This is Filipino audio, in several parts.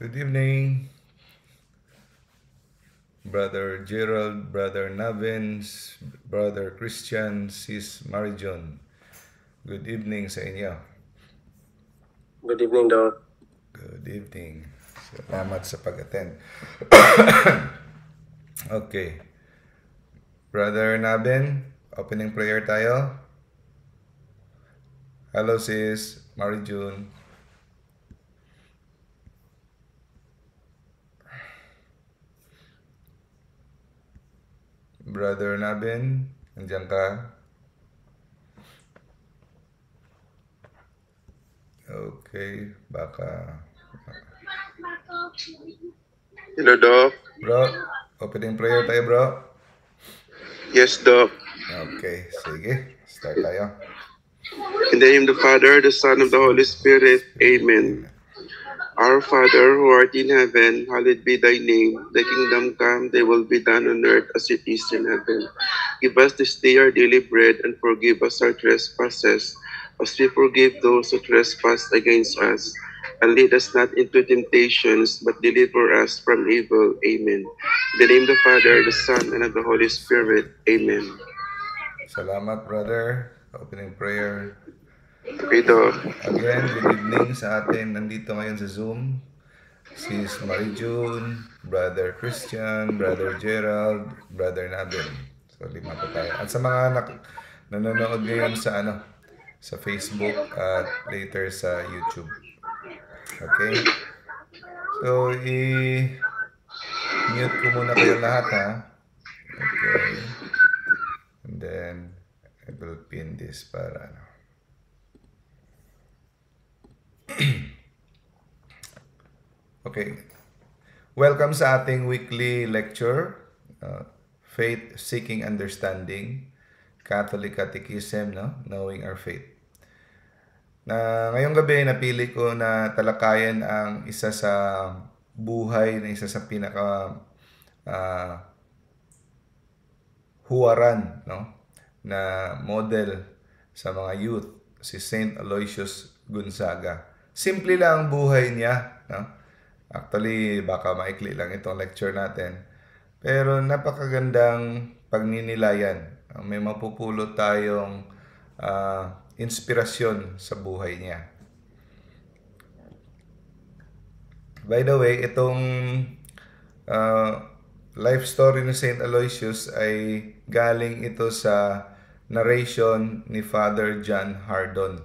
Good evening, Brother Gerald, Brother Navins, Brother Christian, Sis Marijon. Good evening sa inyo. Good evening, Doc. Good evening. Salamat sa pag-attend. Okay. Brother Navin, opening prayer tayo. Hello, Sis Marijon. Brother Navin, nandiyan ka? Okay, baka... Hello, Doc. Bro, opening prayer tayo, bro. Yes, Doc. Okay, sige. Start tayo. In the name of the Father, the Son, of the Holy Spirit. Amen. Our Father, who art in heaven, hallowed be thy name. Thy kingdom come, thy will be done on earth as it is in heaven. Give us this day our daily bread, and forgive us our trespasses, as we forgive those who trespass against us. And lead us not into temptations, but deliver us from evil. Amen. In the name of the Father, the Son, and of the Holy Spirit. Amen. Salamat, brother. Opening prayer. Okay, Doc. Again, good evening sa atin nandito ngayon sa Zoom. Sis Marijun, Brother Christian, Brother Gerald, Brother Nabin. So, 5 pa tayo. At sa mga nanonood ngayon sa sa Facebook at later sa YouTube. Okay? So, i-mute ko muna kayo lahat, ha? Okay. And then, I will pin this para Okay. Welcome sa ating weekly lecture, Faith Seeking Understanding, Catholic Catechism, no? Knowing Our Faith. Na ngayong gabi napili ko na talakayan ang isa sa buhay na isa sa pinaka huwaran, no? Na model sa mga youth, si Saint Aloysius Gonzaga. Simple lang ang buhay niya, no? Actually, baka maikli lang itong lecture natin. Pero napakagandang pagninilayan. May mapupulot tayong inspirasyon sa buhay niya. By the way, itong life story ni Saint Aloysius ay galing ito sa narration ni Father John Hardon.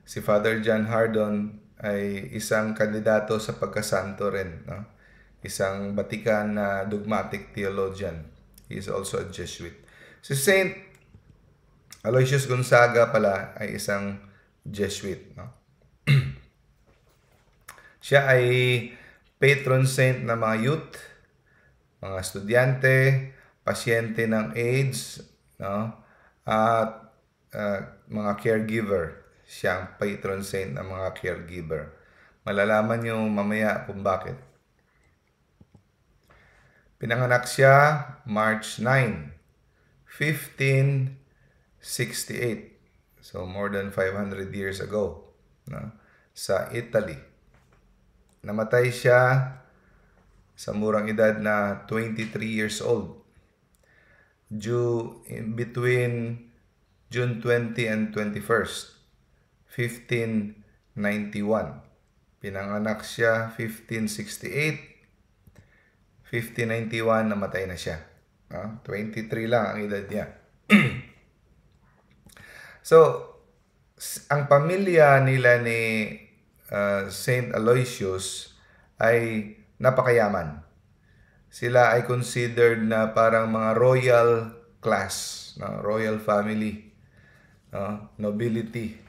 Si Father John Hardon ay isang kandidato sa pagkasanto rin, no? Isang Vatican na dogmatic theologian. He is also a Jesuit. Si Saint Aloysius Gonzaga pala ay isang Jesuit, no? Siya ay patron saint ng mga youth, mga estudyante, pasyente ng AIDS, no? At mga caregiver. Siya ang patron saint ng mga caregiver. Malalaman nyo mamaya kung bakit. Pinanganak siya March 9, 1568. So more than 500 years ago, no? Sa Italy. Namatay siya sa murang edad na 23 years old. Between June 20 and 21st, 1591. Pinanganak siya 1568. 1591, namatay na siya. 23 lang ang edad niya. So, ang pamilya nila ni Saint Aloysius ay napakayaman. Sila ay considered na parang mga royal class, no? Royal family, no? Nobility.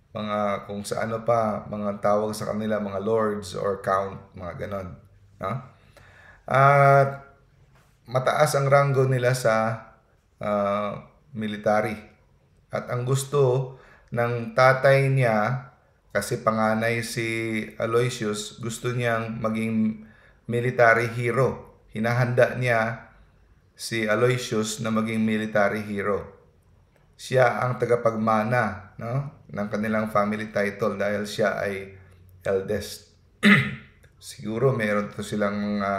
Mga kung sa ano pa, mga tawag sa kanila, mga lords or count, mga ganon. No? At mataas ang ranggo nila sa military. At ang gusto ng tatay niya, kasi panganay si Aloysius, gusto niyang maging military hero. Hinahanda niya si Aloysius na maging military hero. Siya ang tagapagmana, no, ng kanilang family title dahil siya ay eldest. Siguro meron to silang mga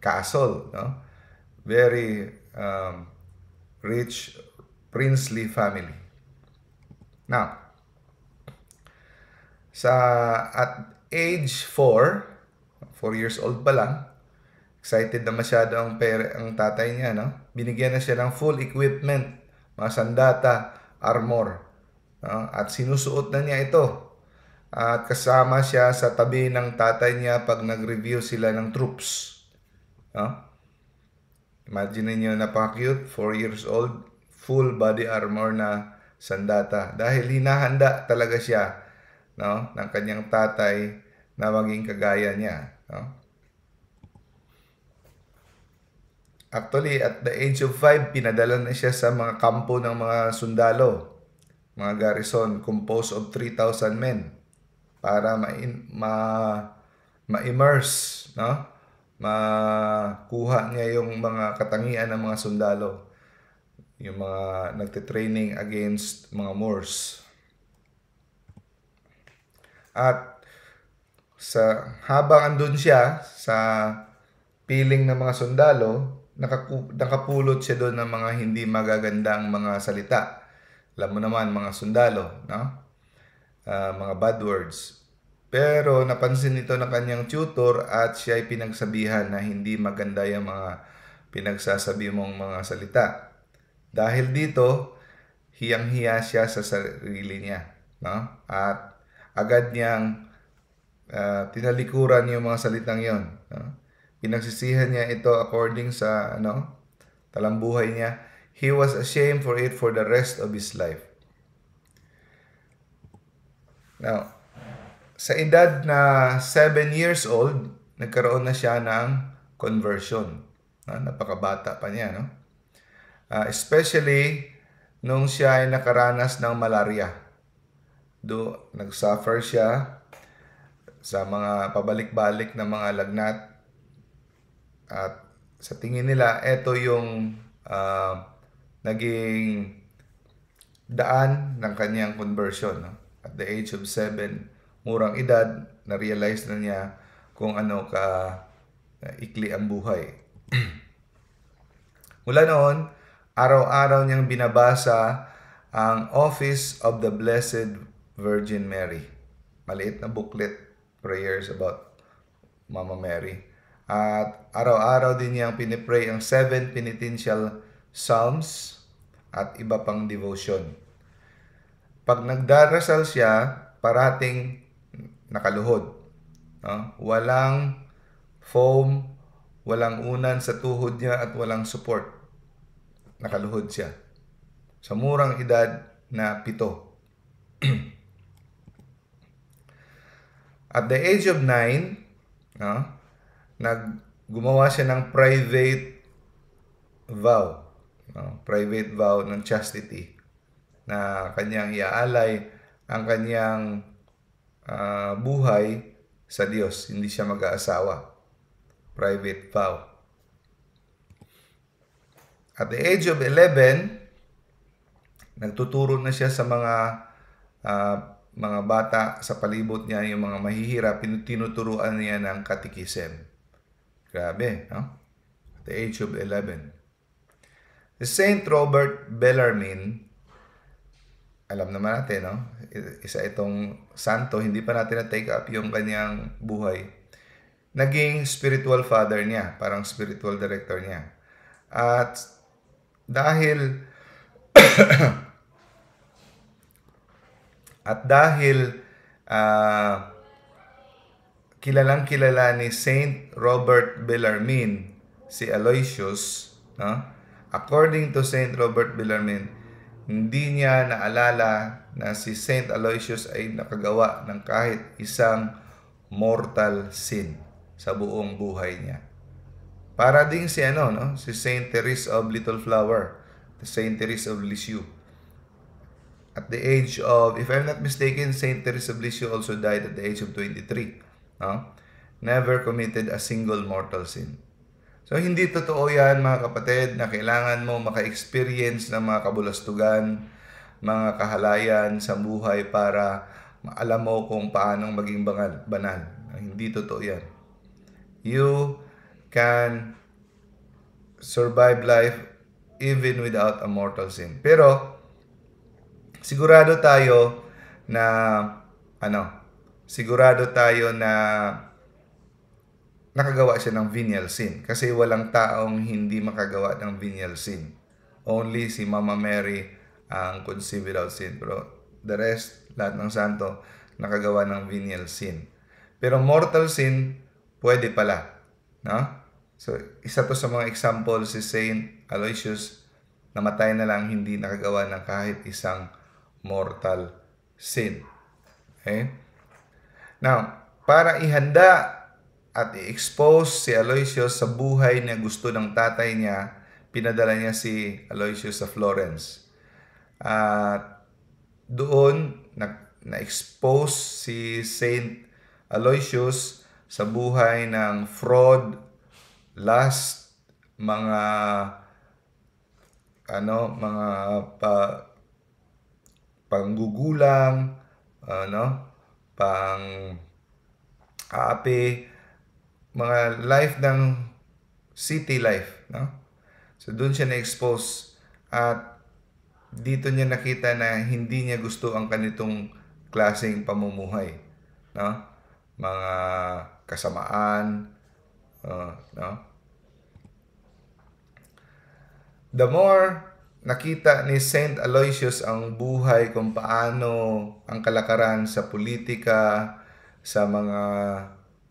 castle, no? Very rich, princely family. Now, at age 4 years old pa lang, excited na masyado ang tatay niya, no? Binigyan na siya ng full equipment, mga sandata, armor, no? At sinusuot na niya ito. At kasama siya sa tabi ng tatay niya pag nag-review sila ng troops, no? Imagine niyo, napaka-cute, 4 years old, full body armor na sandata. Dahil hinahanda talaga siya, no, ng kanyang tatay na maging kagaya niya, no? Actually, at the age of 5, pinadala na siya sa mga kampo ng mga sundalo, mga garrison composed of 3,000 men para ma-immerse, no? Makuha niya yung mga katangian ng mga sundalo, yung mga nagte-training against mga Moors. At habang andun siya sa piling ng mga sundalo, nakapulot siya doon ng mga hindi magagandang mga salita. Alam mo naman, mga sundalo, no? Mga bad words. Pero napansin ito ng kanyang tutor at siya ay pinagsabihan na hindi maganda yung mga pinagsasabi mong mga salita. Dahil dito, hiyang-hiya siya sa sarili niya, no? At agad niyang tinalikuran yung mga salitang yon, no? Pinagsisihan niya ito according sa talambuhay niya. He was ashamed for it for the rest of his life. Now, sa edad na 7 years old, nagkaroon na siya ng conversion. Napakabata pa niya, no? Especially nung siya ay nakaranas ng malaria. Nag-suffer siya sa mga pabalik-balik na mga lagnat. At sa tingin nila, ito yung naging daan ng kanyang conversion, no? At the age of 7, murang edad, na-realize na niya kung ano ikli ang buhay. Mula noon, araw-araw niyang binabasa ang Office of the Blessed Virgin Mary. Maliit na booklet, prayers about Mama Mary. At araw-araw din niyang pinipray ang 7 penitential psalms at iba pang devotion. Pag nagdarasal siya, parating nakaluhod, no? Walang foam, walang unan sa tuhod niya at walang support. Nakaluhod siya sa murang edad na 7. At the age of 9, no, gumawa siya ng private vow, no? Private vow ng chastity na kanyang iaalay ang kanyang buhay sa Diyos. Hindi siya mag-aasawa. Private vow. At the age of 11, nagtuturo na siya sa mga bata sa palibot niya, yung mga mahihirap, tinuturuan niya ng catechism. Grabe, no? At the age of 11. Si Saint Robert Bellarmine, alam naman natin, no? Isa itong santo, hindi pa natin na-take up yung kanyang buhay. Naging spiritual father niya, parang spiritual director niya. At dahil kilalang-kilala ni Saint Robert Bellarmine si Aloysius, no? According to Saint Robert Bellarmine, hindi niya naalala na si Saint Aloysius ay nakagawa ng kahit isang mortal sin sa buong buhay niya. Para ding si si Saint Therese of Little Flower, the Saint Therese of Lisieux. At the age of, if I'm not mistaken, Saint Therese of Lisieux also died at the age of 23. No? Never committed a single mortal sin. So, hindi totoo yan, mga kapatid, na kailangan mo maka-experience ng mga kabulastugan, mga kahalayan sa buhay para alam mo kung paanong maging banal. Hindi totoo yan. You can survive life even without a mortal sin. Pero, sigurado tayo na, nakagawa siya ng venial sin. Kasi walang taong hindi makagawa ng venial sin. Only si Mama Mary ang conceived without sin. Pero the rest, lahat ng santo, nakagawa ng venial sin. Pero mortal sin, pwede pala. No? So, isa to sa mga example, si Saint Aloysius, namatay na lang, hindi nakagawa ng kahit isang mortal sin. Okay? Now, para ihanda at i-expose si Aloysius sa buhay na gusto ng tatay niya, pinadala niya si Aloysius sa Florence. At doon, na-expose si Saint Aloysius sa buhay ng fraud, lust, mga panggugulang, pang-aapi, mga life ng city life, no? So doon siya na-expose at dito niya nakita na hindi niya gusto ang ganitong klaseng pamumuhay, no? Mga kasamaan, no? The more nakita ni Saint Aloysius ang buhay kung paano ang kalakaran sa politika, sa mga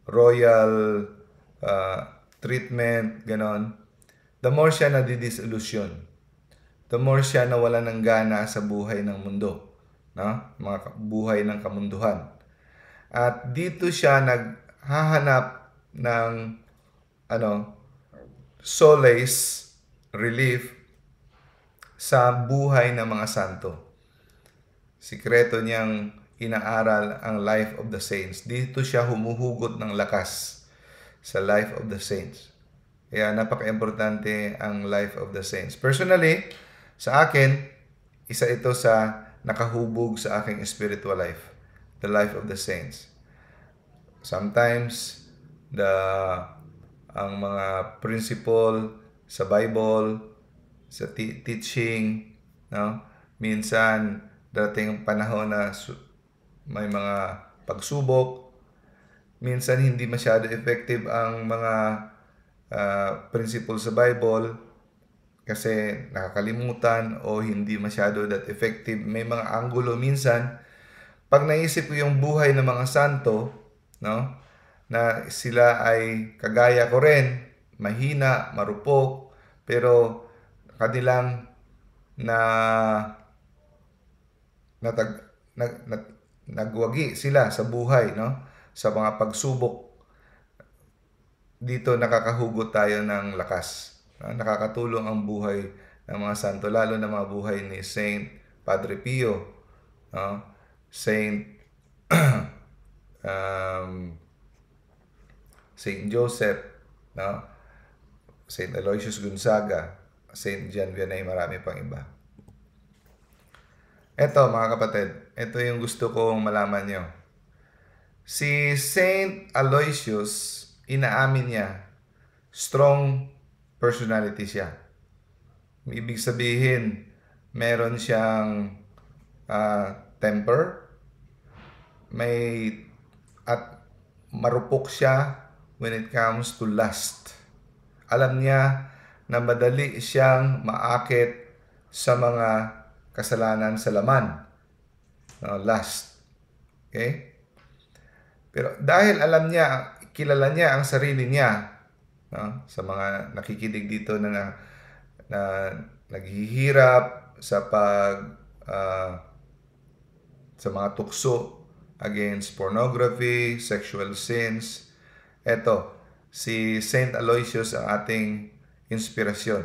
royal treatment, ganon, the more siya nadidisillusion. The more siya nawala ng gana sa buhay ng mundo, no? Mga buhay ng kamunduhan. At dito siya naghahanap ng solace, relief sa buhay ng mga santo. Sikreto niyang inaaral ang life of the saints. Dito siya humuhugot ng lakas sa life of the saints. Kaya napaka-importante ang life of the saints. Personally, sa akin, isa ito sa nakahubog sa aking spiritual life. The life of the saints. Sometimes, ang mga principle sa Bible, sa teaching, no? Minsan, dating panahon na may mga pagsubok. Minsan, hindi masyado effective ang mga principle sa Bible kasi nakakalimutan o hindi masyado that effective. May mga anggulo minsan. Pag naisip ko yung buhay ng mga santo, no? Na sila ay kagaya ko rin, mahina, marupok, pero kanilang nagwagi sila sa buhay, no? Sa mga pagsubok. Dito nakakahugot tayo ng lakas. No? Nakakatulong ang buhay ng mga santo, lalo na mga buhay ni Saint Padre Pio, no? Saint Saint Joseph, no? Saint Aloysius Gonzaga, Saint John Vianney, marami pang iba. Eto mga kapatid, ito yung gusto kong malaman nyo. Si Saint Aloysius, inaamin niya, strong personality siya. Ibig sabihin, meron siyang temper, at marupok siya when it comes to lust. Alam niya na madali siyang maakit sa mga kasalanan sa laman. Lust. Okay? Pero dahil alam niya, kilala niya ang sarili niya, no? Sa mga nakikinig dito na naghihirap sa sa mga tukso against pornography, sexual sins. Eto, si Saint Aloysius ang ating inspirasyon.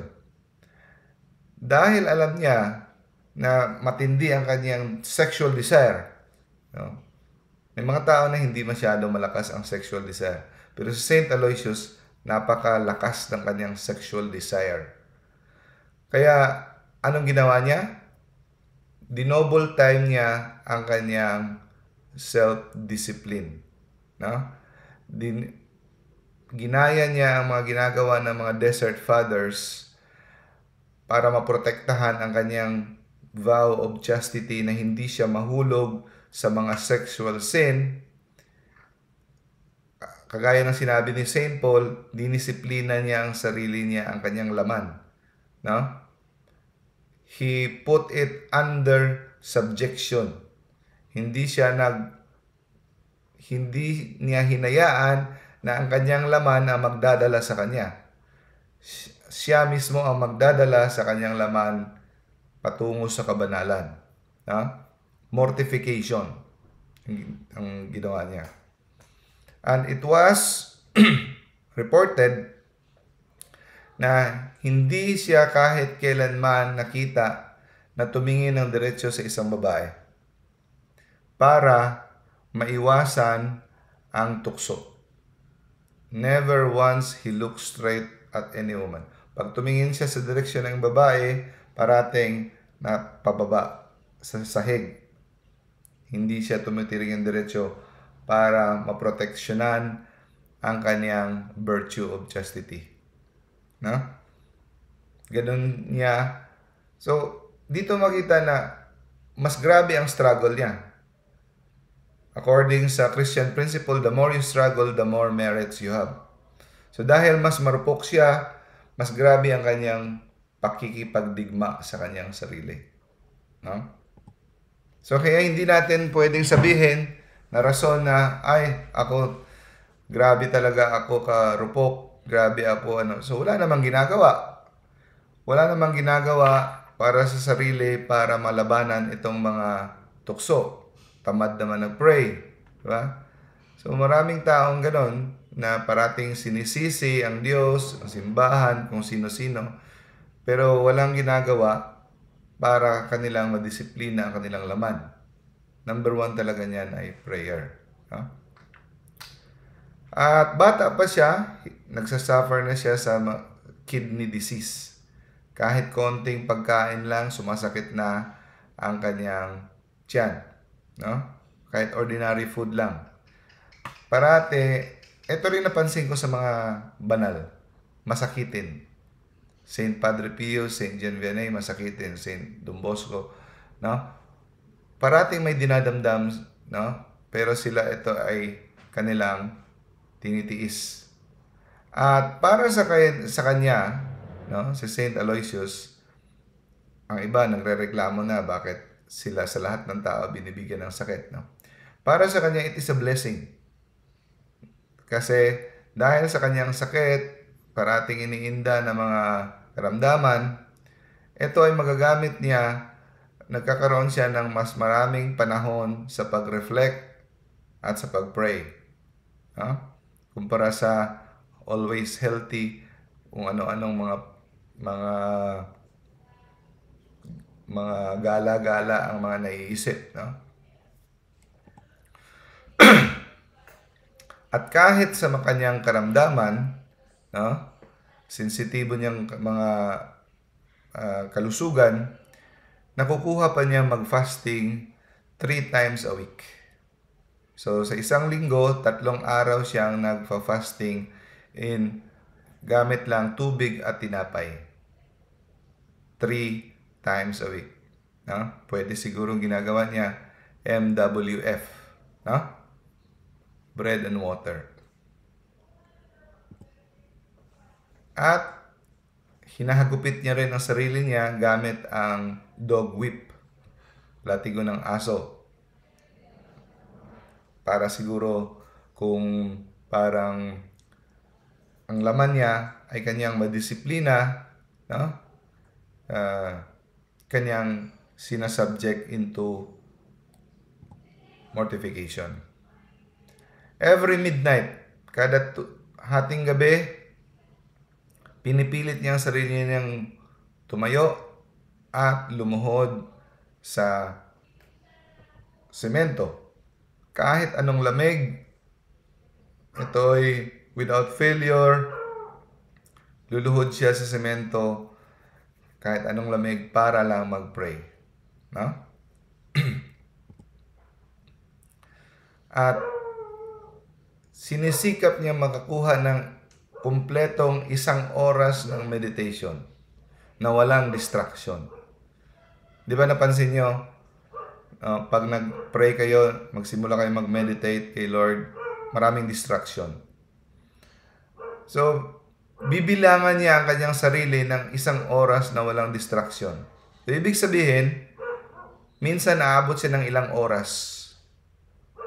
Dahil alam niya na matindi ang kanyang sexual desire. No? May mga tao na hindi masyado malakas ang sexual desire. Pero si Saint Aloysius, napakalakas ng kanyang sexual desire. Kaya, anong ginawa niya? Dinoble time niya ang kanyang self-discipline. No? Ginaya niya ang mga ginagawa ng mga desert fathers para maprotektahan ang kanyang vow of chastity na hindi siya mahulog sa mga sexual sin. Kagaya ng sinabi ni St. Paul, dinisiplina niya ang sarili niya, ang kanyang laman. No? He put it under subjection. Hindi niya hinayaan na ang kanyang laman ang magdadala sa kanya. Siya mismo ang magdadala sa kanyang laman patungo sa kabanalan. No? Mortification ang ginawa niya. And it was reported na hindi siya kahit kailanman nakita na tumingin ng diretso sa isang babae para maiwasan ang tukso. Never once he looked straight at any woman. Pag tumingin siya sa direksyon ng babae, parating na pababa sa sahig. Hindi siya tumitiring ng diretso para maproteksyonan ang kanyang virtue of chastity. No? Ganun niya. So, dito makita na mas grabe ang struggle niya. According sa Christian principle, the more you struggle, the more merits you have. So, dahil mas marupok siya, mas grabe ang kanyang pakikipagdigma sa kanyang sarili. No? So, kaya hindi natin pwedeng sabihin na rason na, ay, ako, grabe talaga ako karupok, grabe ako, ano. So, wala namang ginagawa. Wala namang ginagawa para sa sarili, para malabanan itong mga tukso. Tamad naman nag-pray. Diba? So, maraming taong ganon na parating sinisisi ang Diyos, ang simbahan, kung sino-sino, pero walang ginagawa para kanilang madisiplina ang kanilang laman. Number 1 talaga niyan ay prayer. No? At bata pa siya, nagsasuffer na siya sa kidney disease. Kahit konting pagkain lang, sumasakit na ang kanyang tiyan. No? Kahit ordinary food lang. Parate, ito rin napansin ko sa mga banal, masakitin. Saint Padre Pio, Saint John Vianney, masakitin. Saint Don Bosco. No? Parating may dinadamdam, no? Pero sila ito ay kanilang tinitiis. At para sa kanya, no, si Saint Aloysius, ang iba nagrereklamo na bakit sila sa lahat ng tao binibigyan ng sakit, no? Para sa kanya, it is a blessing. Kasi dahil sa kanyang sakit, parating iniinda ng mga karamdaman, ito ay magagamit niya. Nagkakaroon siya ng mas maraming panahon sa pag-reflect at sa pag-pray. Kumpara sa always healthy, kung ano-anong mga gala-gala ang mga naiisip. No? At kahit sa kanyang karamdaman, no, sensitibo niyang mga kalusugan, nakukuha pa niya mag-fasting 3 times a week. So, sa isang linggo, 3 araw siyang nagfa-fasting gamit lang tubig at tinapay. 3 times a week. No? Pwede sigurong ginagawa niya MWF. No? Bread and water. At hinahagupit niya rin ang sarili niya gamit ang dog whip, latigo ng aso. Para siguro kung parang ang laman niya ay kanyang madisiplina, no? Kanyang sinasubject into mortification. Every midnight, kada hating gabi, pinipilit niya ang sarili niyang tumayo at lumuhod sa semento. Kahit anong lamig, ito'y without failure, luluhod siya sa semento kahit anong lamig para lang mag-pray. No? At sinisikap niya makakuha ng kumpletong 1 oras ng meditation na walang distraction. Di ba napansin nyo, pag nag-pray kayo, magsimula kayo mag-meditate kay Lord, maraming distraction. So, bibilangan niya ang kanyang sarili ng 1 oras na walang distraction. So, ibig sabihin, minsan naabot siya ng ilang oras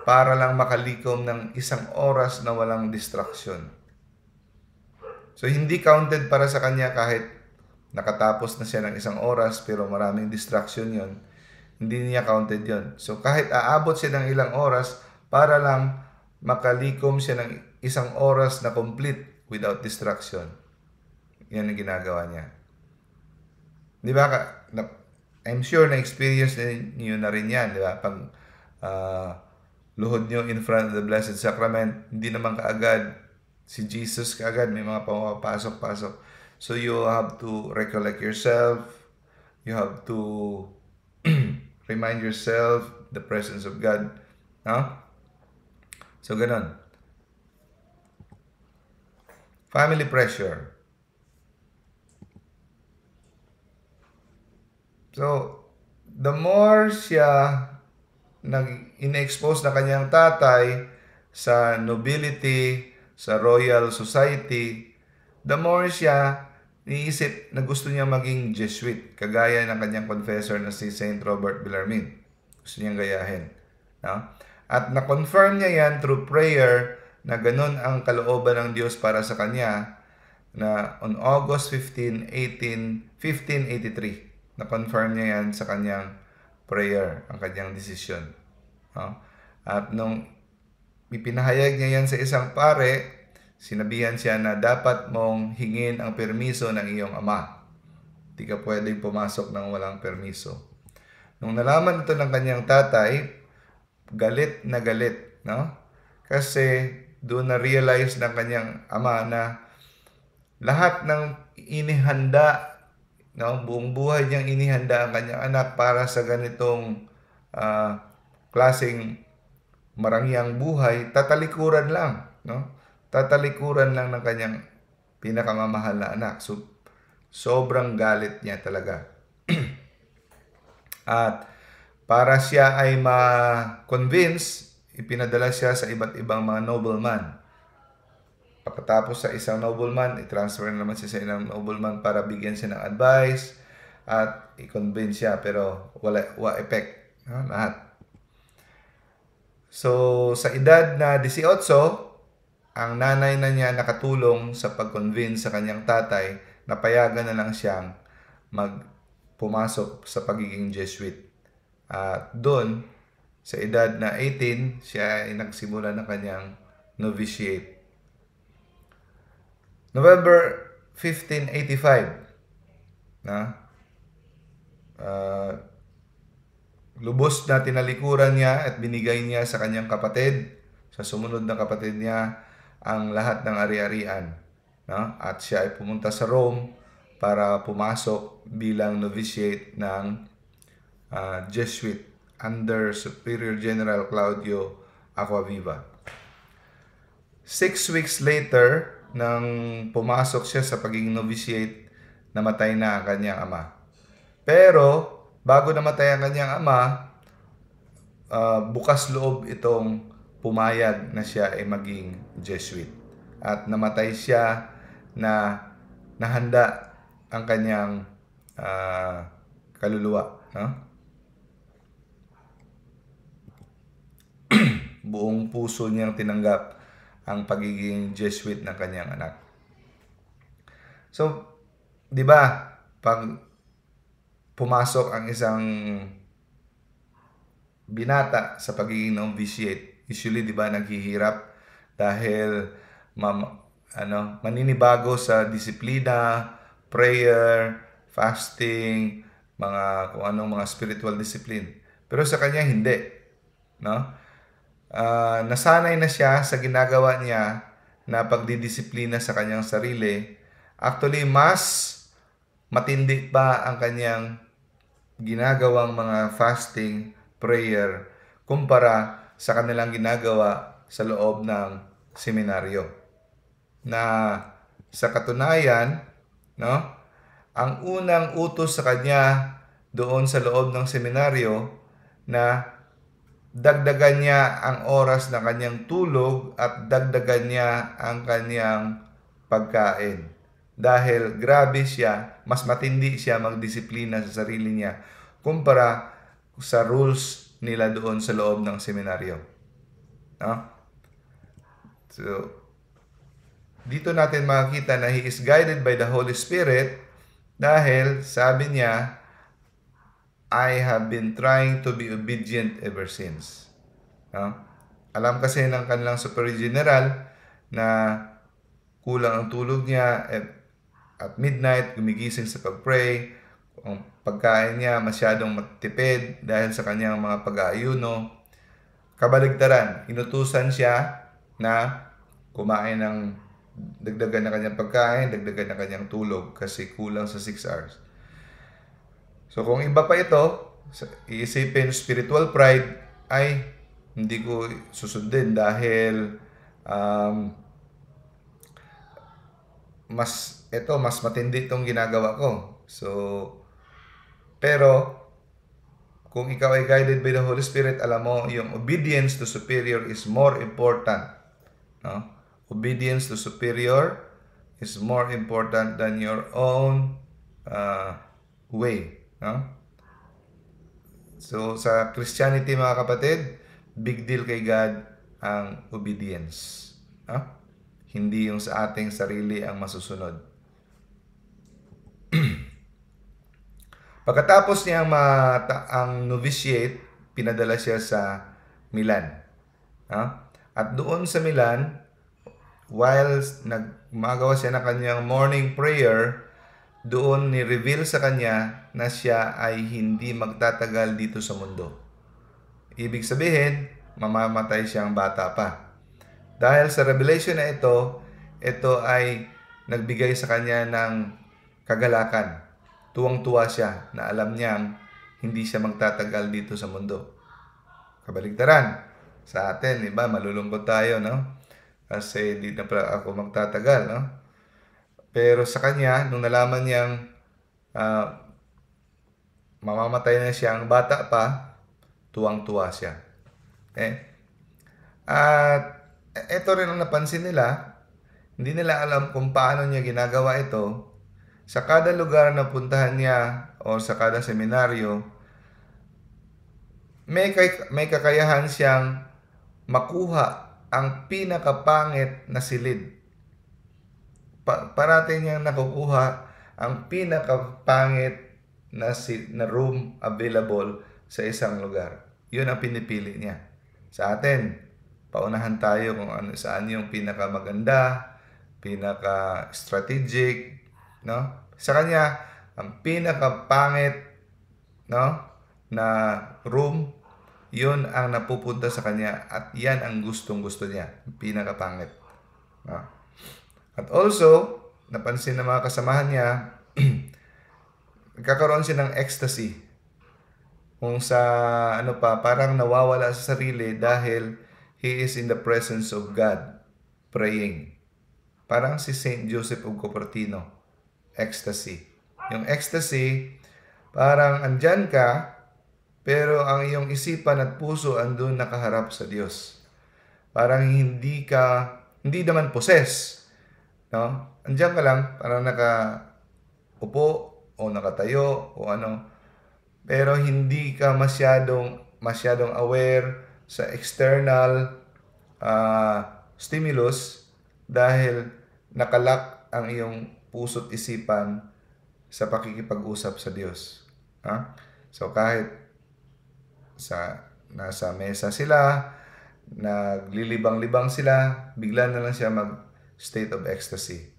para lang makalikom ng 1 oras na walang distraction. So, hindi counted para sa kanya kahit nakatapos na siya ng 1 oras pero maraming distraction yon. Hindi niya counted yon. So, kahit aabot siya ng ilang oras para lang makalikom siya ng 1 oras na complete without distraction. Yan ang ginagawa niya. Di ba? I'm sure na-experience niyo na rin yan. Di ba? Pag luhod nyo in front of the Blessed Sacrament, hindi naman kaagad si Jesus kaagad. May mga pumapasok-pasok. So you have to recollect yourself. You have to remind yourself the presence of God. No? So, ganun. Family pressure. So, the more siya in-expose na kanyang tatay sa nobility, sa royal society, the more siya niisip na gusto niya maging Jesuit, kagaya ng kanyang confessor na si Saint Robert Bellarmine. Gusto niyang gayahin. No? At na-confirm niya yan through prayer na ganun ang kalooban ng Diyos para sa kanya na on August 15, 1583. Na-confirm niya yan sa kanyang prayer, ang kanyang desisyon. No? At nung ipinahayag niya yan sa isang pare, sinabihan siya na dapat mong hingin ang permiso ng iyong ama. Hindi ka pwedeng pumasok ng walang permiso. Nung nalaman ito ng kanyang tatay, galit na galit. No? Kasi doon na-realize ng kanyang ama na lahat ng inihanda, no? Buong buhay niyang inihanda ang kanyang anak para sa ganitong klaseng marangyang buhay, tatalikuran lang. No? Tatalikuran lang ng kanyang pinakamamahal na anak. So, sobrang galit niya talaga. At para siya ay ma-convince, ipinadala siya sa iba't ibang mga nobleman. Pagkatapos sa isang nobleman, i-transfer naman siya sa isang nobleman para bigyan siya ng advice at i-convince siya, pero wala effect. No? Lahat. So, sa edad na 18, ang nanay na niya nakatulong sa pag-convince sa kanyang tatay na payagan na lang siyang pumasok sa pagiging Jesuit. At doon, sa edad na 18, siya ay nagsimula ng kanyang novitiate. November 1585, lubos na tinalikuran niya at binigay niya sa kanyang kapatid, sa sumunod na kapatid niya, ang lahat ng ari-arian. No? At siya ay pumunta sa Rome para pumasok bilang novitiate ng Jesuit under Superior General Claudio Acquaviva. 6 weeks later, nang pumasok siya sa pagiging novitiate, namatay na ang kanyang ama. Pero, bago namatay ang kanyang ama, bukas loob itong pumayag na siya ay maging Jesuit. At namatay siya na nahanda ang kanyang kaluluwa. No? Buong puso niyang tinanggap ang pagiging Jesuit ng kanyang anak. So, di ba, pag pumasok ang isang binata sa pagiging novitiate, usually, di ba, naghihirap dahil maninibago sa disiplina, prayer, fasting, kung anong mga spiritual discipline. Pero sa kanya, hindi. No? Nasanay na siya sa ginagawa niya na pagdidisiplina sa kanyang sarili. Actually, mas matindi pa ang kanyang ginagawang mga fasting, prayer, kumpara sa kanilang ginagawa sa loob ng seminaryo. Na sa katunayan, no, ang unang utos sa kanya doon sa loob ng seminaryo na dagdagan niya ang oras ng kanyang tulog at dagdagan niya ang kanyang pagkain. Dahil grabe siya, mas matindi siya magdisiplina sa sarili niya kumpara sa rules nila doon sa loob ng seminaryo. No? So, dito natin makikita na he is guided by the Holy Spirit dahil sabi niya, I have been trying to be obedient ever since. No? Alam kasi ng kanilang superior general na kulang ang tulog niya at midnight, gumigising sa pag-pray. Ang pagkain niya masyadong matipid dahil sa kanyang mga pag-aayuno. Kabaligtaran, inutusan siya na kumain ng dagdagan na kanyang pagkain, dagdagan na kanyang tulog kasi kulang sa 6 hours. So kung iba pa ito, iisipin spiritual pride ay hindi ko susundin dahil mas matindi itong ginagawa ko. So, pero kung ikaw ay guided by the Holy Spirit, alam mo, yung obedience to superior is more important. No? Obedience to superior is more important than your own way. No? So, sa Christianity, mga kapatid, big deal kay God ang obedience. No? Hindi yung sa ating sarili ang masusunod. Pagkatapos niya ang novitiate, pinadala siya sa Milan. At doon sa Milan, while gumagawa siya ng kanyang morning prayer, doon ni-reveal sa kanya na siya ay hindi magtatagal dito sa mundo. Ibig sabihin, mamamatay siyang bata pa. Dahil sa revelation na ito ay nagbigay sa kanya ng kagalakan. Tuwang-tuwa siya na alam niyang hindi siya magtatagal dito sa mundo. Kabaligtaran, sa atin, iba, malulungkot tayo, no? Kasi hindi na pala ako magtatagal, no? Pero sa kanya, nung nalaman niyang mamamatay na siya ang bata pa, tuwang-tuwa siya. At ito rin ang napansin nila, hindi nila alam kung paano niya ginagawa ito. Sa kada lugar na puntahan niya o sa kada seminaryo, may kakayahan siyang makuha ang pinakapangit na silid. Parating niyang nakukuha ang pinakapangit na room available sa isang lugar. Yun ang pinipili niya. Sa atin, paunahan tayo kung saan yung pinakamaganda, pinaka-strategic, no? Sa kanya, ang pinakapangit, no, na room, yun ang napupunta sa kanya at yan ang gustong-gusto niya, pinakapangit. No? At also, napansin ng mga kasamahan niya, nagkakaroon siya ng ecstasy. Kung sa parang nawawala sa sarili dahil he is in the presence of God, praying. Parang si Saint Joseph of Cupertino, ecstasy. Yung ecstasy, parang andyan ka, pero ang iyong isipan at puso andun nakaharap sa Diyos. Parang hindi naman possess. No? Andyan ka lang, parang nakaupo o nakatayo o ano. Pero hindi ka masyadong aware sa external stimulus dahil nakalak ang iyong puso't isipan sa pakikipag-usap sa Diyos. So kahit nasa mesa sila, naglilibang-libang sila, bigla na lang siya mag-state of ecstasy.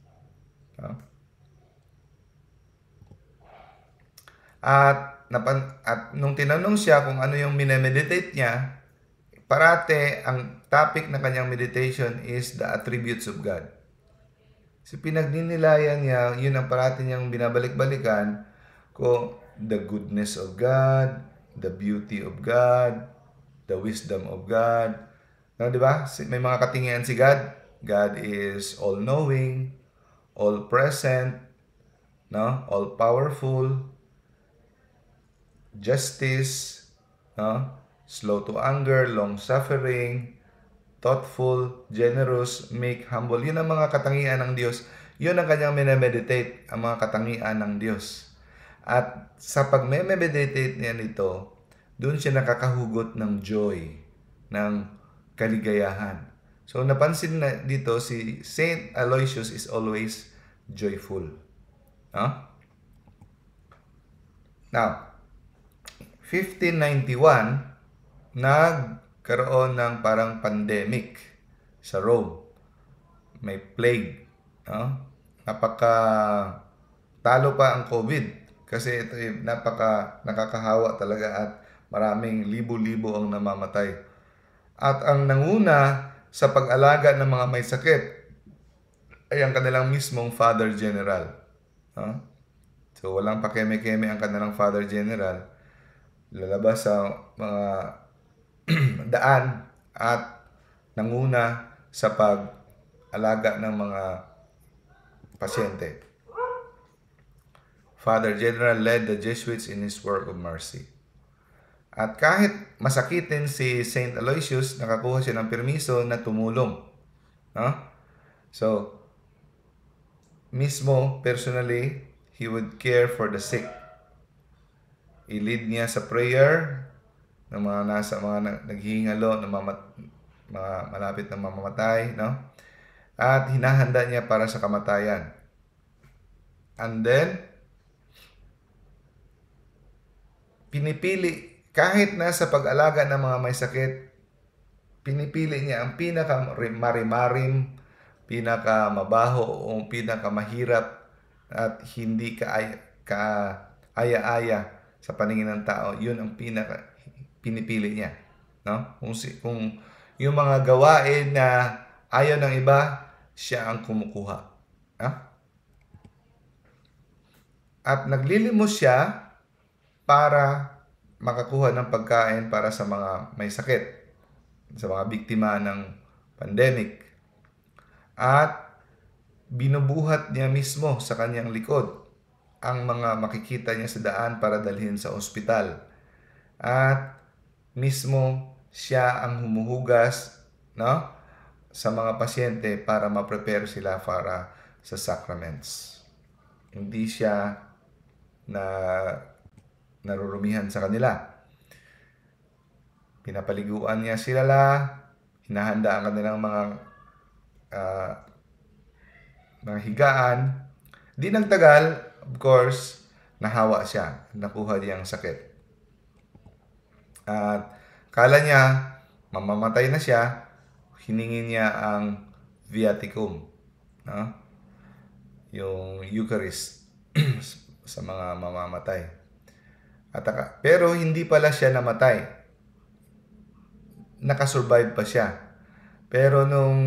At nung tinanong siya kung ano yung minemeditate niya, parate ang topic ng kanyang meditation is the attributes of God. So pinagninilayan niya, yun ang parati niyang binabalik-balikan kung the goodness of God, the beauty of God, the wisdom of God. No, di ba? May mga katingian si God. God is all-knowing, all-present, no? All-powerful, justice, no? Slow to anger, long-suffering, thoughtful, generous, meek, humble. Yun ang mga katangian ng Diyos. Yun ang kanyang minameditate, ang mga katangian ng Diyos. At sa pag-meditate niya nito, doon siya nakakahugot ng joy, ng kaligayahan. So napansin na dito si Saint Aloysius is always joyful. No? Now, 1591, nagkaroon ng parang pandemic sa Rome. May plague. No? Talo pa ang COVID. Kasi ito ay nakakahawa talaga at maraming libo-libo ang namamatay. At ang nanguna sa pag-alaga ng mga may sakit ay ang kanilang mismong Father General. No? So walang pakeme-keme ang kanilang Father General. Lalabas sa mga daan at nanguna sa pag-alaga ng mga pasyente. Father General led the Jesuits in his work of mercy. At kahit masakitin si Saint Aloysius, nakakuha siya ng permiso na tumulong. No? So, mismo, personally, he would care for the sick. I-lead niya sa prayer ng mga naghihingalo, ng mga malapit na mamamatay, no? At hinahanda niya para sa kamatayan. And then, pinipili, kahit nasa pag-alaga ng mga may sakit, pinipili niya ang pinaka-marimarim, pinaka-mabaho o pinaka-mahirap at hindi kaaya-aya sa paningin ng tao. Yun ang pinipili niya. No? Kung yung mga gawain na ayaw ng iba, siya ang kumukuha. No? At naglilimos siya para makakuha ng pagkain para sa mga may sakit, sa mga biktima ng pandemic. At binubuhat niya mismo sa kanyang likod ang mga makikita niya sa daan para dalhin sa ospital. At mismo siya ang humuhugas, no, sa mga pasyente para ma-prepare sila para sa sacraments. Hindi siya narurumihan sa kanila. Pinapaliguan niya sila, hinahanda ang kanilang mga higaan. Di nagtagal, of course, nahawa siya. Nakuha niya ang sakit. At kala niya, mamamatay na siya, hiningi niya ang viaticum. No? Yung Eucharist sa mga mamamatay. Pero hindi pala siya namatay. Nakasurvive pa siya. Pero nung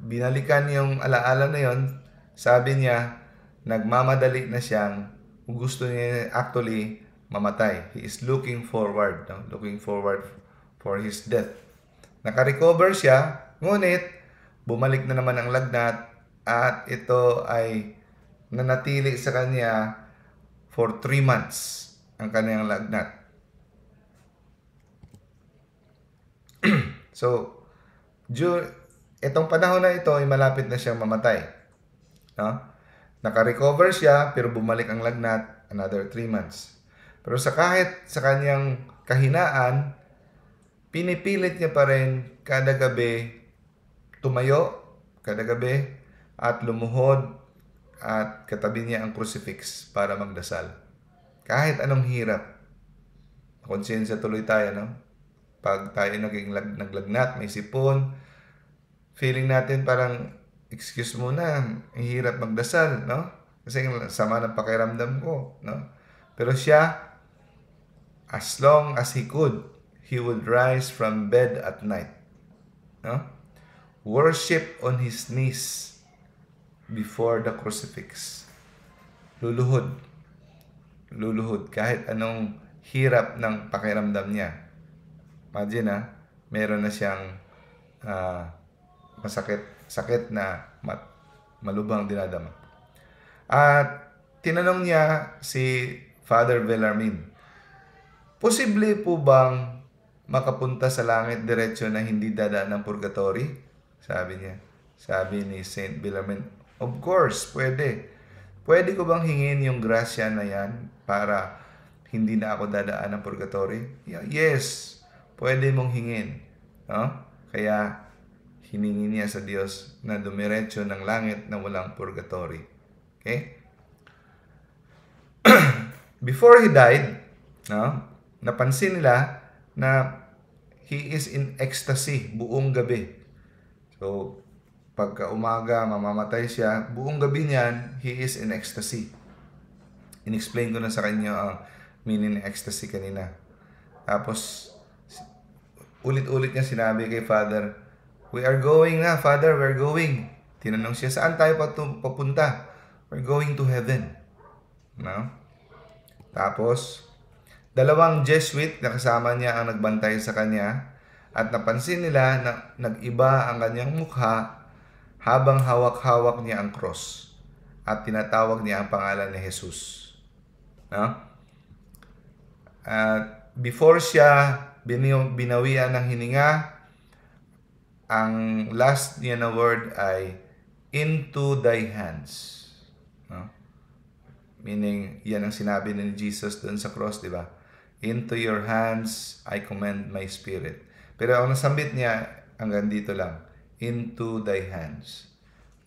binalikan yung alaala na yon, sabi niya, nagmamadali na siyang, gusto niya actually mamatay. He is looking forward, no? Looking forward for his death. Naka-recover siya, ngunit bumalik na naman ang lagnat at ito ay nanatili sa kanya for 3 months ang kanyang lagnat. So, itong panahon na ito ay malapit na siyang mamatay. No? Naka-recover siya pero bumalik ang lagnat another 3 months. Pero kahit sa kanyang kahinaan, pinipilit niya pa rin kada gabi tumayo, kada gabi at lumuhod at katabi niya ang crucifix para magdasal. Kahit anong hirap, konsensya tuloy tayo, no? Pag tayo naglagnat, may sipon, feeling natin parang, excuse muna, hirap magdasal, no? Kasi sama ng pakiramdam ko, no? Pero siya, as long as he could, he would rise from bed at night, no? Worship on his knees before the crucifix. Luluhod kahit anong hirap ng pakiramdam niya. Imagine meron na siyang sakit na malubhang dinadama. At tinanong niya si Father Bellarmine, posible po bang makapunta sa langit diretso na hindi dadaan ng purgatory? Sabi niya. Sabi ni Saint Bellarmine, of course, pwede. Pwede ko bang hingin yung grasya na yan para hindi na ako dadaan ng purgatory? Yes, pwede mong hingin. No? Kaya hiningi niya sa Diyos na dumiretso ng langit na walang purgatory. Okay? Before he died, napansin nila na he is in ecstasy buong gabi. So, pagka umaga, mamamatay siya, buong gabi niyan, he is in ecstasy. In-explain ko na sa kanya ang meaning ng ecstasy kanina. Tapos, ulit-ulit niya sinabi kay Father, we are going na, Father, we're going. Tinanong siya, saan tayo papunta? We're going to heaven. No? Tapos, 2 Jesuit na kasama niya ang nagbantay sa kanya at napansin nila na nag-iba ang kanyang mukha habang hawak-hawak niya ang cross at tinatawag niya ang pangalan ni Jesus. No? Before siya binawian ng hininga, ang last niya na word ay, into thy hands. No? Meaning, yan ang sinabi ni Jesus doon sa cross, di ba? Into your hands, I commend my spirit. Pero ang nasambit niya, hanggang dito lang, into thy hands.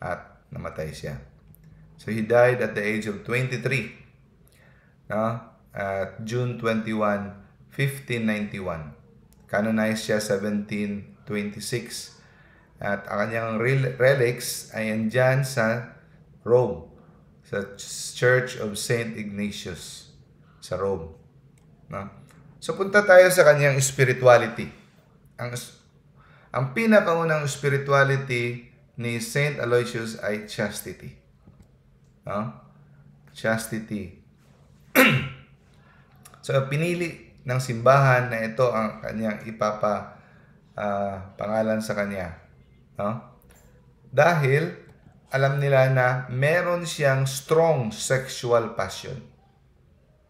At namatay siya. So, he died at the age of 23. No? At June 21, 1591. Canonized siya 1726. At ang kanyang relics ay andyan sa Rome. Sa Church of St. Ignatius sa Rome. No? So, punta tayo sa kanyang spirituality. Ang pinakaunang spirituality ni Saint Aloysius ay chastity. No? Chastity. So, pinili ng simbahan na ito ang kanyang pangalan sa kanya. No? Dahil alam nila na meron siyang strong sexual passion.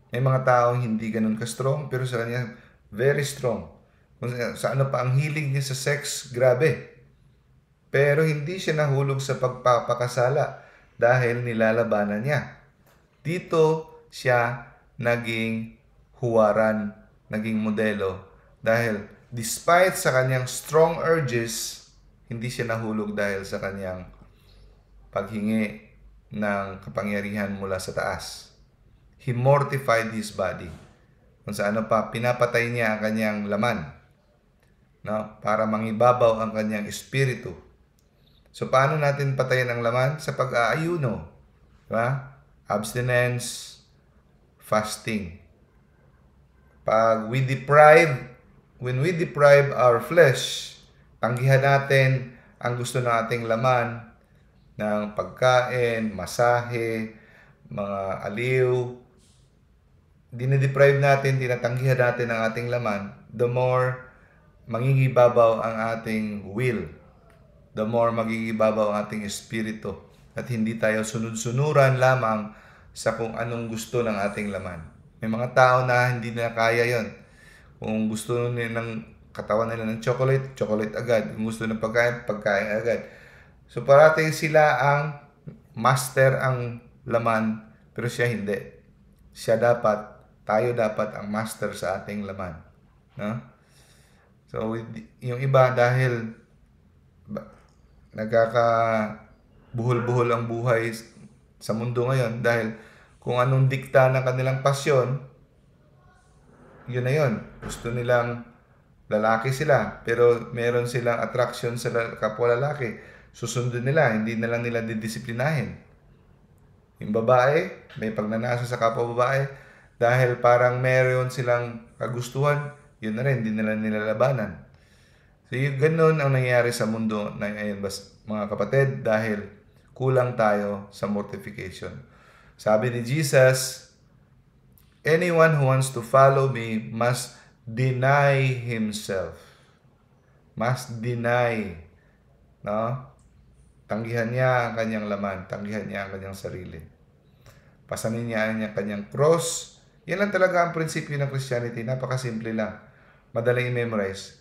May mga taong hindi ganun ka-strong, pero sa kanya, very strong. Sa ano pa, ang hilig niya sa sex, grabe. Pero hindi siya nahulog sa pagpapakasala dahil nilalabanan niya. Dito siya naging huwaran, naging modelo. Dahil despite sa kanyang strong urges, hindi siya nahulog dahil sa kanyang paghingi ng kapangyarihan mula sa taas. He mortified his body. Kung sa ano pa, pinapatay niya ang kanyang laman. No? Para mangibabaw ang kanyang espiritu. So, paano natin patayin ang laman? Sa pag-aayuno. Diba? Abstinence, fasting. When we deprive our flesh, tanggihan natin ang gusto ng ating laman ng pagkain, masahe, mga aliw. Dinideprive natin, tinatanggihan natin ang ating laman, the more mangingibabaw ang ating will. The more magigibabaw ang ating espiritu. At hindi tayo sunod-sunuran lamang sa kung anong gusto ng ating laman. May mga tao na hindi na kaya yon. Kung gusto nila ng katawan nila ng chocolate, chocolate agad. Kung gusto ng pagkain, pagkain agad. So parating sila ang master ang laman, pero siya hindi. Tayo dapat ang master sa ating laman. No? So, yung iba dahil nagkakabuhol-buhol ang buhay sa mundo ngayon dahil kung anong dikta ng kanilang pasyon, yun na yun. Gusto nilang lalaki sila, pero meron silang attraction sa kapwa lalaki. Susundin nila, hindi na lang nila didisiplinahin. Yung babae, may pagnanasa sa kapwa babae, dahil parang meron silang kagustuhan, yun na rin, hindi nila nilalabanan. So, yung ganun ang nangyayari sa mundo na ngayon, mga kapatid, dahil kulang tayo sa mortification. Sabi ni Jesus, anyone who wants to follow me must deny himself. Must deny. No? Tanggihan niya ang kanyang laman. Tanggihan niya ang kanyang sarili. Pasanin niya ang kanyang cross. Yan lang talaga ang prinsipyo ng Christianity. Napakasimple lang. Madaling i-memorize.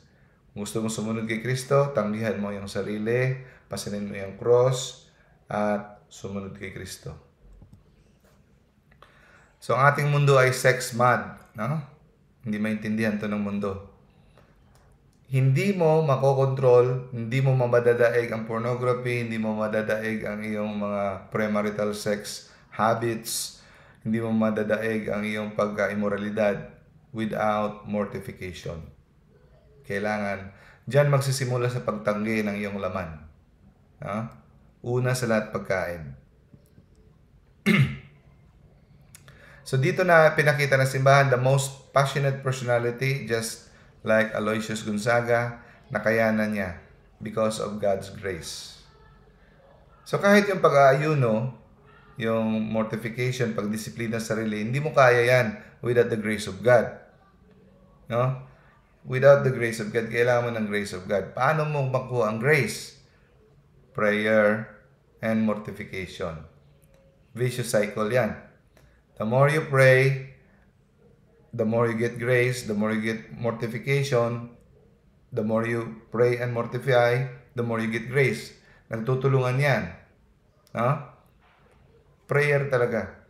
Kung gusto mo sumunod kay Kristo, tanggihan mo yung sarili, pasanin mo yung cross, at sumunod kay Kristo. So, ang ating mundo ay sex mad. No? Hindi maintindihan to ng mundo. Hindi mo makokontrol, hindi mo madadaig ang pornography, hindi mo madadaig ang iyong mga premarital sex habits, hindi mo madadaig ang iyong pagka-immoralidad without mortification. Kailangan, diyan magsisimula sa pagtanggi ng iyong laman. Una sa lahat, pagkain. So dito na pinakita ng simbahan the most passionate personality, just like Aloysius Gonzaga, nakayanan niya because of God's grace. So kahit yung pag-aayuno, yung mortification, pagdisiplina sa sarili, hindi mo kaya yan without the grace of God. No? Without the grace of God, kailangan mo ng grace of God. Paano mo makuha ang grace? Prayer and mortification. Vicious cycle yan. The more you pray, the more you get grace, the more you get mortification, the more you pray and mortify, the more you get grace. Nagtutulungan yan. No? Prayer talaga.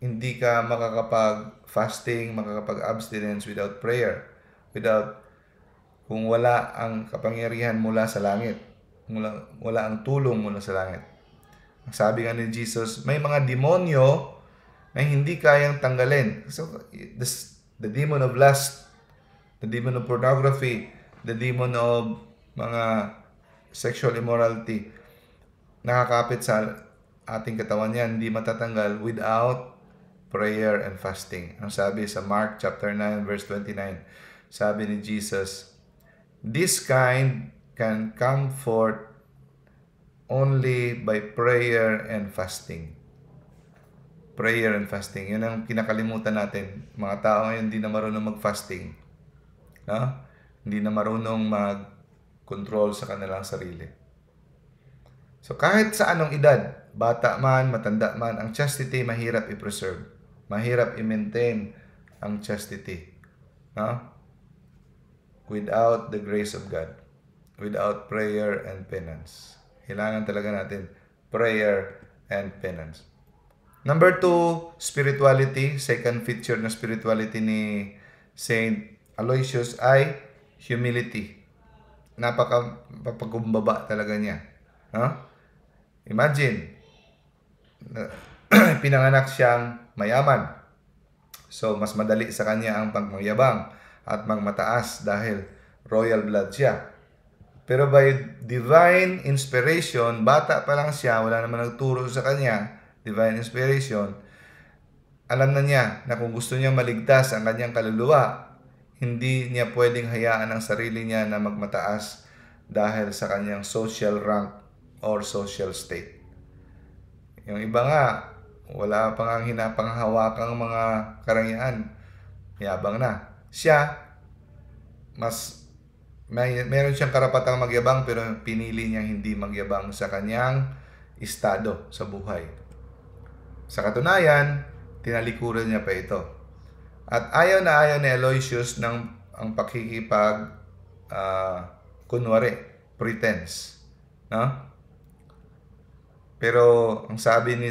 Hindi ka makakapag-fasting, makakapag-abstinence without prayer. Kung wala ang kapangyarihan mula sa langit. Wala ang tulong mula sa langit. Sabi nga ni Jesus, may mga demonyo na hindi kayang tanggalin. So, the demon of lust, the demon of pornography, the demon of mga sexual immorality, nakakapit sa ating katawan yan, hindi matatanggal without prayer and fasting. Ang sabi sa Mark chapter 9 verse 29, sabi ni Jesus, this kind can come forth only by prayer and fasting. Prayer and fasting. Yun ang kinakalimutan natin. Mga tao ngayon hindi na marunong mag-fasting. No? Hindi na marunong mag-control sa kanilang sarili. So kahit sa anong edad, bata man, matanda man, ang chastity mahirap i-preserve. Mahirap i-maintain ang chastity. No? Without the grace of God. Without prayer and penance. Kailangan talaga natin prayer and penance. Number 2, spirituality. Second feature na spirituality ni Saint Aloysius ay humility. Napakapagumbaba talaga niya. Imagine, pinanganak siyang mayaman. So, mas madali sa kanya ang pagmagyabang at magmataas dahil royal blood siya. Pero by divine inspiration, bata pa lang siya, wala naman nagturo sa kanya, divine inspiration, alam na niya na kung gusto niya maligtas ang kanyang kaluluwa, hindi niya pwedeng hayaan ang sarili niya na magmataas dahil sa kanyang social rank or social state. Yung iba nga, wala pang ang hinapanghawakang mga karangyaan. Yabang na. Siya, meron siyang karapatang magyabang pero pinili niyang hindi magyabang sa kanyang estado sa buhay. Sa katunayan, tinalikuran niya pa ito. At ayaw ni Aloysius ng ang kunwari, pretense. No? Pero ang sabi ni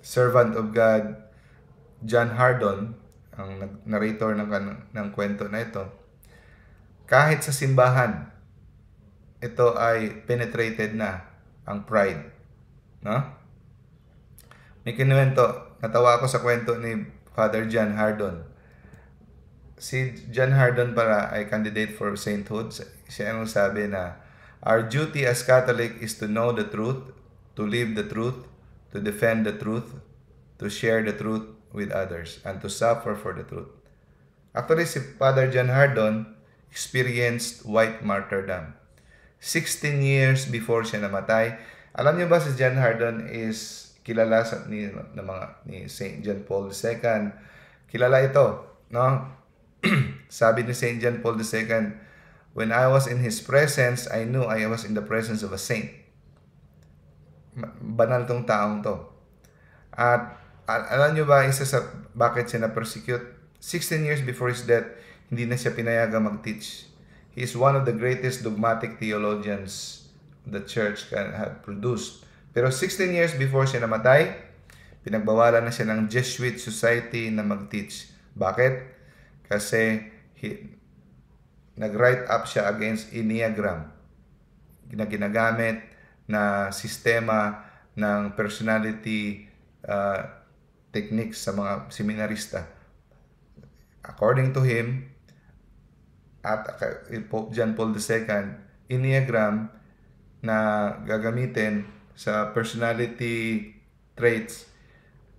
servant of God, John Hardon, ang narrator ng kwento na ito, kahit sa simbahan, ito ay penetrated na ang pride. No? May kinuwento, natawa ako sa kwento ni Father John Hardon. Si John Hardon para ay candidate for sainthood. Siya ang sabi na, our duty as Catholic is to know the truth, to live the truth, to defend the truth, to share the truth with others, and to suffer for the truth. Actually, si Father John Hardon experienced white martyrdom. 16 years before siya namatay. Alam niyo ba si John Hardon is kilala ni St. John Paul II Kilala ito, no? Sabi ni St. John Paul II, when I was in his presence, I knew I was in the presence of a saint. Banal tong taong to. At alam nyo ba, isa sa bakit siya na-persecute? 16 years before his death, hindi na siya pinayagang mag-teach. He is one of the greatest dogmatic theologians the church can have produced. Pero 16 years before siya namatay, pinagbawalan na siya ng Jesuit Society na mag-teach. Bakit? Kasi nag-write up siya against Enneagram na ginagamit na sistema ng personality techniques sa mga seminarista. According to him, at Pope John Paul II, Enneagram na gagamitin sa personality traits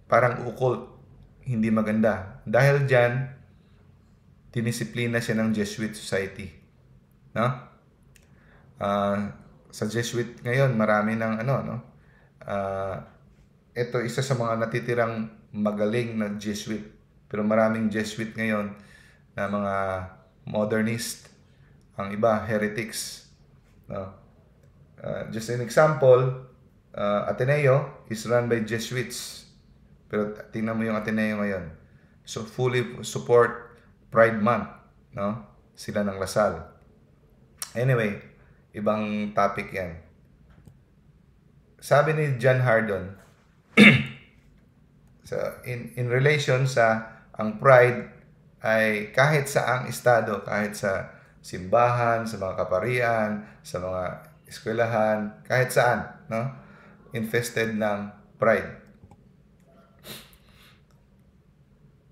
parang occult, hindi maganda. Dahil dyan, dinisiplina siya ng Jesuit Society. No? Sa Jesuit ngayon, marami ng ito isa sa mga natitirang magaling na Jesuit. Pero maraming Jesuit ngayon na mga modernist, ang iba heretics. No? Just an example, Ateneo is run by Jesuits. Pero tingnan mo yung Ateneo ngayon. So fully support Pride Month, no? Sila ng Lasal. Anyway, ibang topic yan. Sabi ni John Hardon, so in relation sa ang pride ay kahit sa ang estado, kahit sa simbahan, sa mga kaparian, sa mga eskwelahan, kahit saan, no? Infested ng pride.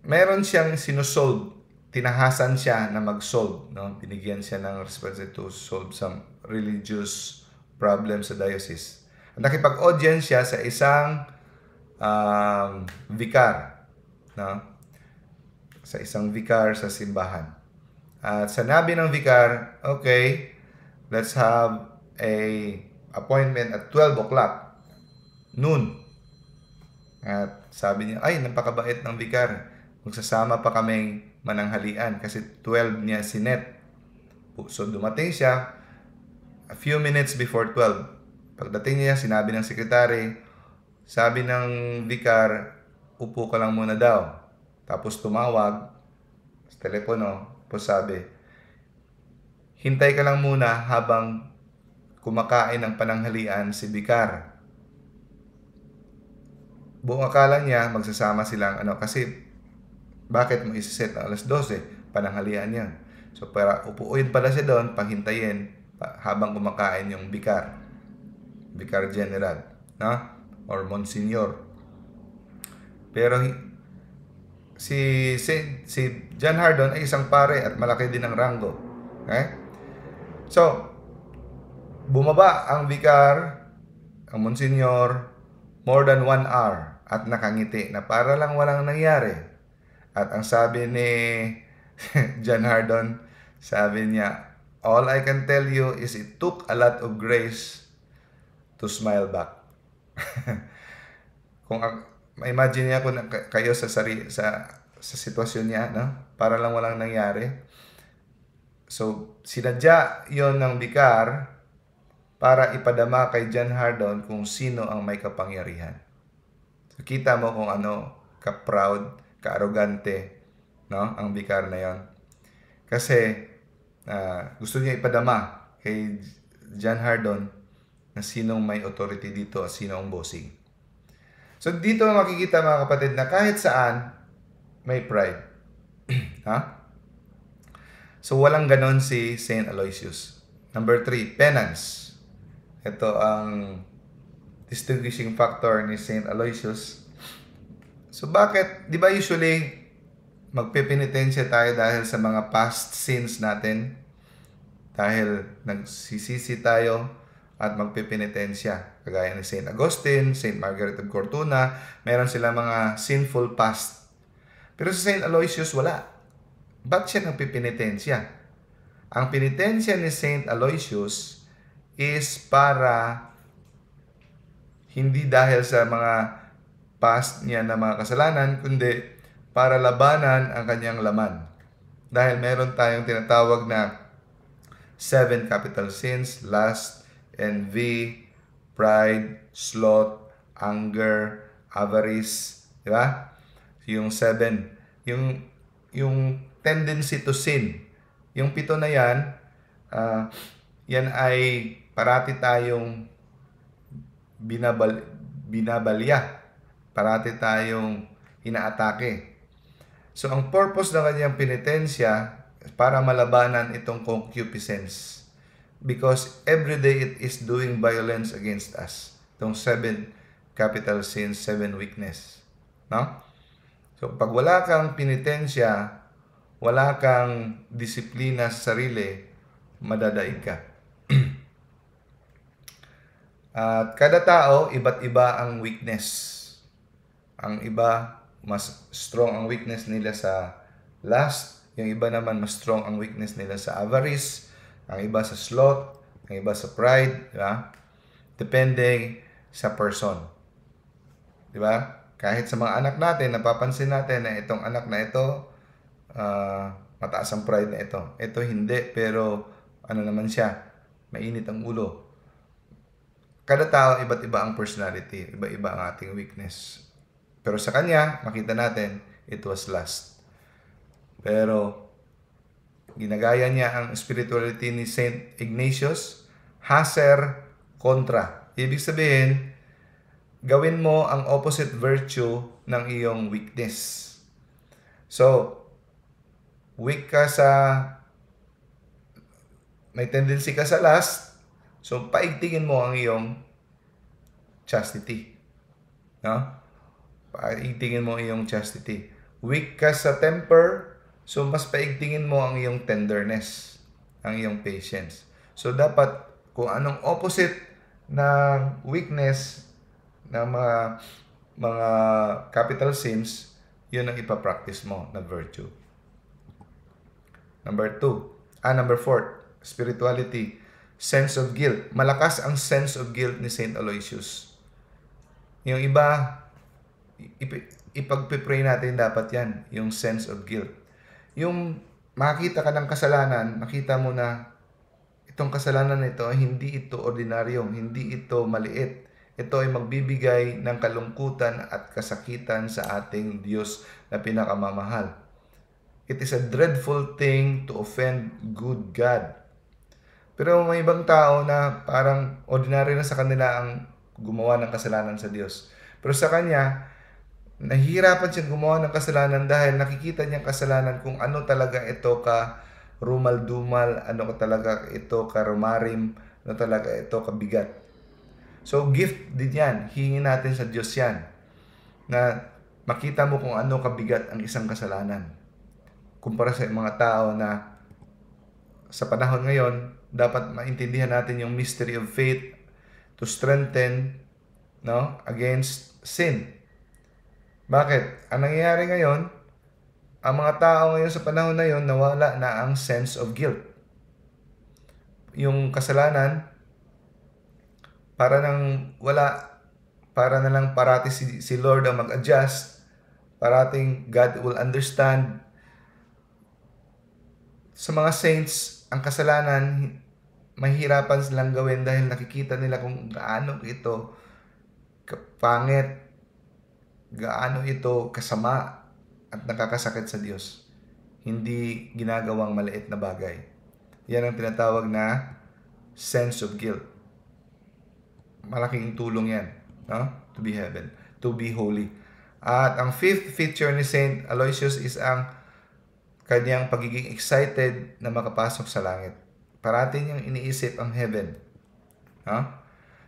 Meron siyang sinusolve, tinahasan siya na mag-solve, no? Binigyan siya ng responsibility to solve some religious problems sa diocese. Nakipag-audience siya sa isang vicar, no? Sa isang vicar sa simbahan. At sanabi ng vicar, okay, let's have a appointment at 12 o'clock, noon. At sabi niya, ay, napakabait ng vicar. Magsasama pa kaming mananghalian kasi 12 niya sinet. So dumating siya a few minutes before 12. Pagdating niya, sinabi ng sekretary, sabi ng vicar, upo ka lang muna daw. Tapos tumawag sa telepono, po sabi, hintay ka lang muna habang kumakain ng pananghalian si vicar. Buong akala niya magsasama silang kasi bakit mo isiset na alas 12? Pananghalian yan. So, para upuin pala siya doon, panghintayin habang kumakain yung vicar. Vicar General. No? Or Monsignor. Pero si John Hardon ay isang pare at malaki din ang ranggo. Okay? So, bumaba ang vicar, ang Monsignor, more than 1 hour at nakangiti na para lang walang nangyari. At ang sabi ni John Hardon, sabi niya, all I can tell you is it took a lot of grace to smile back. Kung imagine niya kung kayo sa sitwasyon niya, no? Para lang walang nangyari. So, sinadya yon ng bikar para ipadama kay John Hardon kung sino ang may kapangyarihan. So, kita mo kung ano ka-proud, ka-arrogante, no? Ang bikar na yon. Kasi gusto niya ipadama kay John Hardon na sinong may authority dito at sino ang bossing. So dito makikita mga kapatid na kahit saan may pride. Ha? So walang ganon si St. Aloysius. Number 3, penance. Ito ang distinguishing factor ni St. Aloysius. So bakit, di ba usually magpipinitensya tayo dahil sa mga past sins natin? Dahil nagsisisi tayo at magpipinitensya. Kagaya ni St. Augustine, St. Margaret of Cortona, meron sila mga sinful past. Pero sa St. Aloysius, wala. Ba't siya nagpipinitensya? Ang pinitensya ni St. Aloysius is para hindi dahil sa mga past niya na mga kasalanan, kundi para labanan ang kanyang laman. Dahil meron tayong tinatawag na 7 capital sins: lust, envy, pride, sloth, anger, avarice, di ba? Yung 7, yung tendency to sin. Yung 7 na yan, yan ay parati tayong binabalya. Parati tayong inaatake. So, ang purpose ng kanyang penitensya para malabanan itong concupiscence. Because every day it is doing violence against us. Itong 7 capital sins, 7 weakness. No? So, pag wala kang penitensya, wala kang disiplina sa sarili, madadaig ka. At kada tao, iba't iba ang weakness. Ang iba, mas strong ang weakness nila sa lust. Yung iba naman, mas strong ang weakness nila sa avarice. Ang iba sa sloth. Ang iba sa pride. Diba? Depende sa person. Diba? Kahit sa mga anak natin, napapansin natin na itong anak na ito, mataas ang pride na ito. Ito hindi, pero ano naman siya, mainit ang ulo. Kada tao, iba't iba ang personality, iba-iba ang ating weakness. Pero sa kanya, makita natin, it was lust. Pero, ginagaya niya ang spirituality ni Saint Ignatius, haser contra. Ibig sabihin, gawin mo ang opposite virtue ng iyong weakness. So, weak ka sa, may tendency ka sa lust, so paigtingin mo ang iyong chastity. No? Paigtingin mo ang iyong chastity. Weak ka sa temper, so mas paigtingin mo ang iyong tenderness, ang iyong patience. So dapat kung anong opposite ng weakness ng mga capital sins, yun ang ipapractice mo na virtue. Number 4, spirituality, sense of guilt. Malakas ang sense of guilt ni Saint Aloysius. Yung iba, ipagpipray natin dapat yan, yung sense of guilt. Yung makita ka ng kasalanan, nakita mo na itong kasalanan nito, hindi ito ordinaryo, hindi ito maliit. Ito ay magbibigay ng kalungkutan at kasakitan sa ating Diyos na pinakamamahal. It is a dreadful thing to offend good God. Pero may ibang tao na parang ordinary na sa kanila ang gumawa ng kasalanan sa Diyos. Pero sa kanya, nahihirapan siyang gumawa ng kasalanan dahil nakikita niyang kasalanan kung ano talaga ito ka rumal-dumal, ano talaga ito ka rumarim, ano talaga ito kabigat. So, gift din yan. Hingin natin sa Diyos yan. Na makita mo kung ano kabigat ang isang kasalanan. Kumpara sa mga tao na sa panahon ngayon, dapat maintindihan natin yung mystery of faith to strengthen against sin. Bakit? Ang nangyayari ngayon, ang mga tao ngayon sa panahon na yon, nawala na ang sense of guilt. Yung kasalanan, para na lang parati si Lord ang mag-adjust, parating God will understand. Sa mga saints, ang kasalanan, mahihirapan silang gawin dahil nakikita nila kung gaano ito pangit, gaano ito kasama at nakakasakit sa Diyos. Hindi ginagawang maliit na bagay. Yan ang tinatawag na sense of guilt. Malaking tulong yan, to be heaven, to be holy. At ang 5th feature ni Saint Aloysius is ang kanyang pagiging excited na makapasok sa langit. Parati niyang iniisip ang heaven.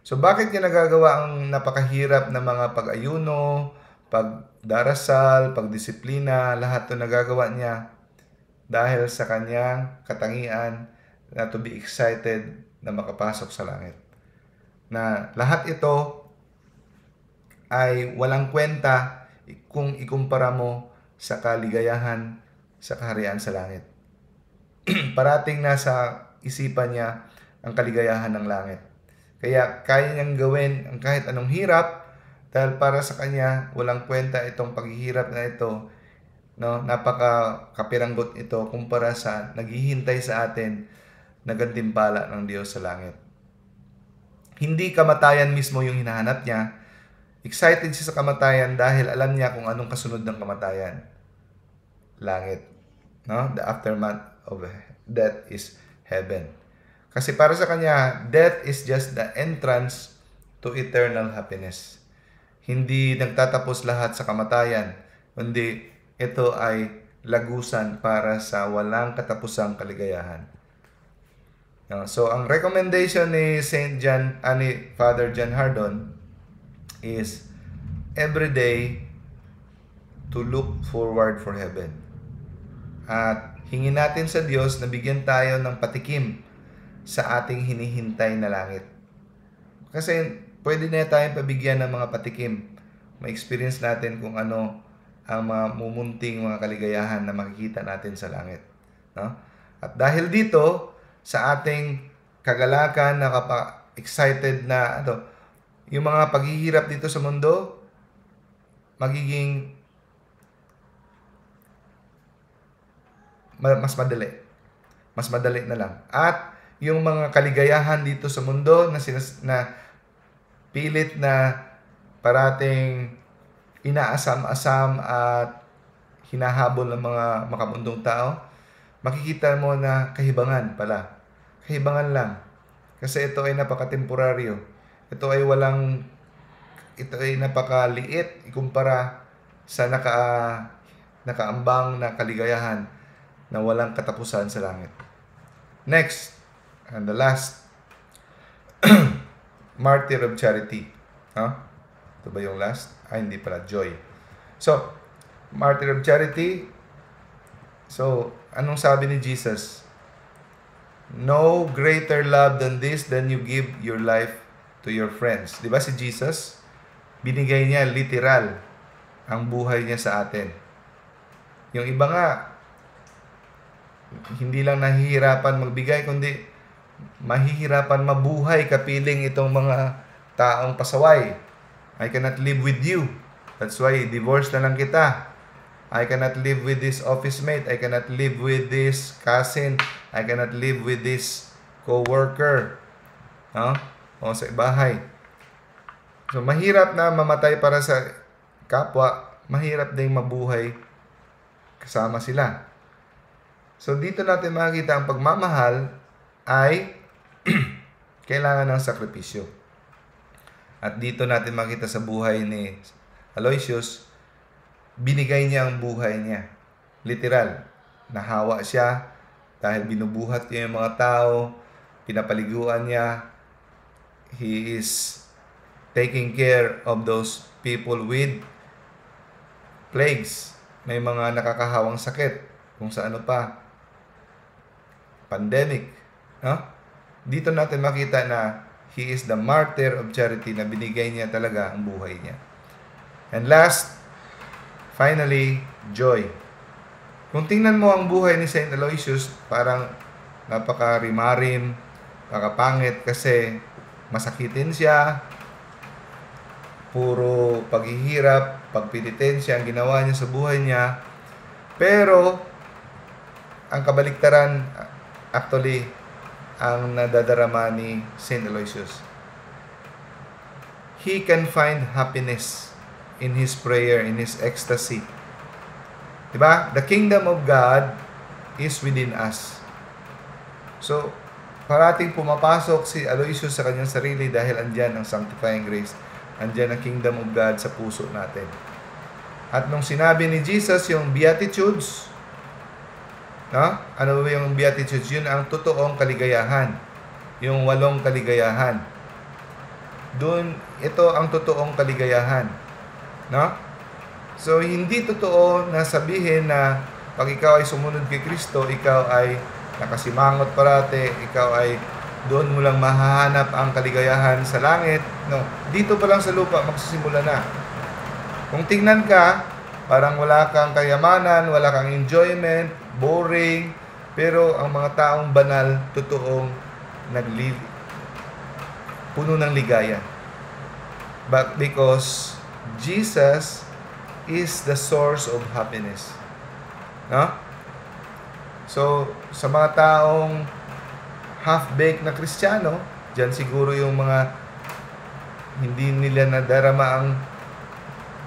So bakit niya nagagawa ang napakahirap na mga pag-ayuno, pagdarasal, pagdisiplina, lahat ito nagagawa niya dahil sa kanyang katangian na to be excited na makapasok sa langit. Na lahat ito ay walang kwenta kung ikumpara mo sa kaligayahan sa kaharian sa langit. Parating nasa isipan niya ang kaligayahan ng langit. Kaya kaya niyang gawin ang kahit anong hirap dahil para sa kanya walang kwenta itong paghihirap na ito no? Napaka-kapiranggot ito kumpara sa naghihintay sa atin na gantimpala ng Diyos sa langit. Hindi kamatayan mismo yung hinahanap niya. Excited siya sa kamatayan dahil alam niya kung anong kasunod ng kamatayan. Langit. No? The aftermath of death is heaven. Kasi para sa kanya, death is just the entrance to eternal happiness. Hindi nagtatapos lahat sa kamatayan, kundi ito ay lagusan para sa walang katapusang kaligayahan. So, ang recommendation ni ni Father John Hardon is every day to look forward for heaven. At hingin natin sa Diyos na bigyan tayo ng patikim sa ating hinihintay na langit. Kasi pwede na tayong pabigyan ng mga patikim. Ma-experience natin kung ano ang mga mumunting mga kaligayahan na makikita natin sa langit. No? At dahil dito, sa ating kagalakan, excited na yung mga paghihirap dito sa mundo, magiging mas madali. Mas madali na lang. At yung mga kaligayahan dito sa mundo na pilit na parating inaasam-asam at hinahabol ng mga makabundong tao, makikita mo na kahibangan pala. Kahibangan lang. Kasi ito ay napaka-temporaryo. Ito ay napakaliit ikumpara sa nakaambang na kaligayahan na walang katapusan sa langit. Next, and the last, martyr of charity. Ito ba yung last? Hindi pala, joy. So, martyr of charity. So, anong sabi ni Jesus? No greater love than this, than you give your life to your friends. Di ba si Jesus? Binigay niya literal ang buhay niya sa atin. Yung iba nga, hindi lang nahihirapan magbigay, kundi mahihirapan mabuhay kapiling itong mga taong pasaway. I cannot live with you. That's why divorce na lang kita. I cannot live with this office mate. I cannot live with this cousin. I cannot live with this co-worker. O sa bahay. So, mahirap na mamatay para sa kapwa. Mahirap ding mabuhay kasama sila. So, dito natin makikita ang pagmamahal ay kailangan ng sakripisyo. At dito natin makita sa buhay ni Aloysius, binigay niya ang buhay niya. Literal. Nahawa siya dahil binubuhat niya yung mga tao, pinapaliguan niya. He is taking care of those people with plagues. May mga nakakahawang sakit. Kung sa ano pa. Pandemic. Dito natin makita na he is the martyr of charity na binigay niya talaga ang buhay niya. And last, finally, joy. Kung tingnan mo ang buhay ni Saint Aloysius, parang napaka-rimarim, nakapangit kasi masakitin siya, puro paghihirap, pagpinitensya ang ginawa niya sa buhay niya. Pero, ang kabaliktaran, actually, ang nadadarama ni Saint Aloysius. He can find happiness in his prayer, in his ecstasy. Diba? The kingdom of God is within us. So, parating pumapasok si Aloysius sa kanyang sarili dahil andyan ang sanctifying grace. Andyan ang kingdom of God sa puso natin. At nung sinabi ni Jesus yung Beatitudes, ano ba yung Beatitudes? Yun ang totoong kaligayahan. Yung 8 kaligayahan. Doon, ito ang totoong kaligayahan. So, hindi totoo na sabihin na pag ikaw ay sumunod kay Kristo, ikaw ay nakasimangot parate, ikaw ay doon mo lang mahahanap ang kaligayahan sa langit. No, dito pa lang sa lupa, magsisimula na. Kung tingnan ka, parang wala kang kayamanan, wala kang enjoyment, boring, pero ang mga taong banal, totoong puno ng ligaya. But because Jesus is the source of happiness. No? So, sa mga taong half-baked na Kristiyano, dyan siguro yung mga hindi nila nadarama ang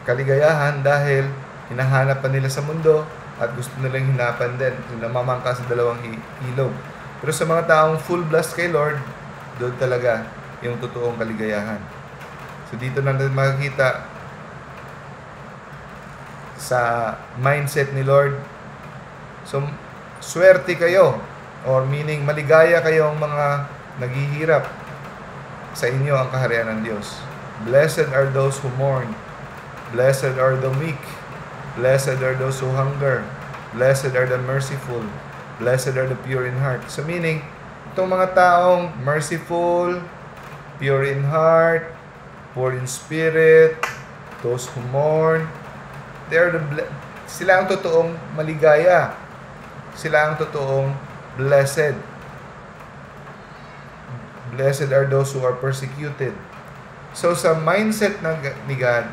kaligayahan dahil hinahanap pa nila sa mundo at gusto nilang hinapan din. Namamangka sa dalawang ilog. Pero sa mga taong full blast kay Lord, doon talaga yung totoong kaligayahan. So dito na natin makikita sa mindset ni Lord. So swerte kayo, or meaning maligaya kayong mga naghihirap, sa inyo ang kaharian ng Diyos. Blessed are those who mourn. Blessed are the meek. Blessed are those who hunger. Blessed are the merciful. Blessed are the pure in heart. So meaning, itong mga taong merciful, pure in heart, poor in spirit, those who mourn, sila ang totoong maligaya. Sila ang totoong blessed. Blessed are those who are persecuted. So sa mindset ni God,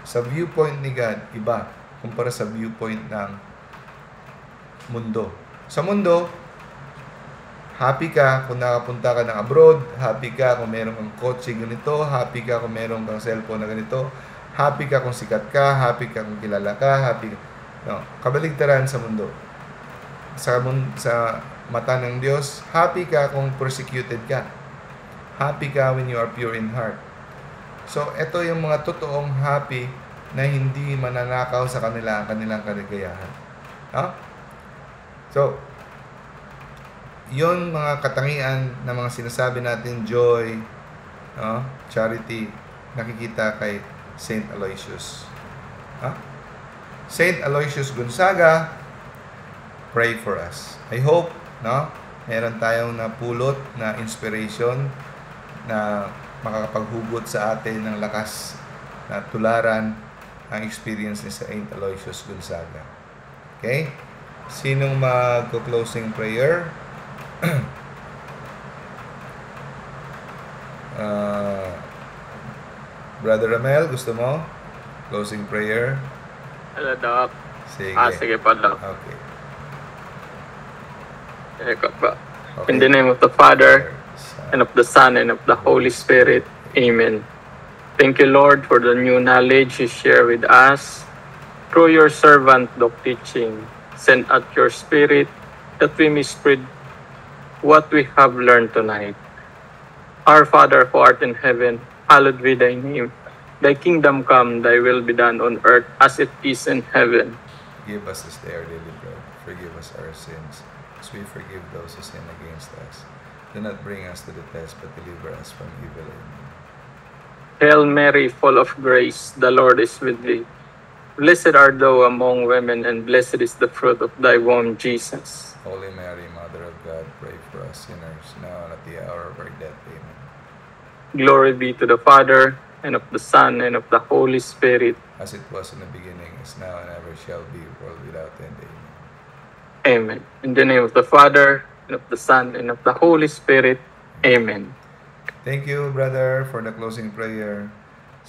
sa viewpoint ni God, iba kumpara sa viewpoint ng mundo. Sa mundo, happy ka kung nakapunta ka ng abroad, happy ka kung meron kang kotse ganito, happy ka kung meron kang cellphone na ganito, happy ka kung sikat ka, happy ka kung kilala ka, happy ka. No, kabaligtaran sa mundo. Sa mata ng Diyos, happy ka kung persecuted ka. Happy ka when you are pure in heart. So, ito yung mga totoong happy na hindi mananakaw sa kanilang kaligayahan. No? So, yun mga katangian na mga sinasabi natin, joy, no? Charity, nakikita kay Saint Aloysius. No? Saint Aloysius Gonzaga, pray for us. I hope, no, meron tayong napulot na inspiration na makakapaghugot sa atin ng lakas na tularan ang experience ni Saint Aloysius Gonzaga. Okay? Sinong mag-closing prayer? Brother Ramel, gusto mo? Closing prayer? Hello, Doc. Sige. Sige pa, Doc. Okay. In the name of the Father, and of the Son, and of the Holy Spirit. Amen. Thank you, Lord, for the new knowledge you share with us. Through your servant, Doc Teaching, send out your Spirit that we may spread what we have learned tonight. Our Father who art in heaven, hallowed be thy name. Thy kingdom come, thy will be done on earth as it is in heaven. Give us this day our daily bread. Forgive us our sins, as we forgive those who sin against us. Do not bring us to the test, but deliver us from evil. Amen. Hail Mary, full of grace, the Lord is with thee. Blessed art thou among women, and blessed is the fruit of thy womb, Jesus. Holy Mary, Mother of God, pray for us sinners, now and at the hour of our death. Amen. Glory be to the Father, and of the Son, and of the Holy Spirit. As it was in the beginning, is now, and ever shall be, world without end. Amen. Amen. In the name of the Father, and of the Son, and of the Holy Spirit. Amen. Thank you, brother, for the closing prayer.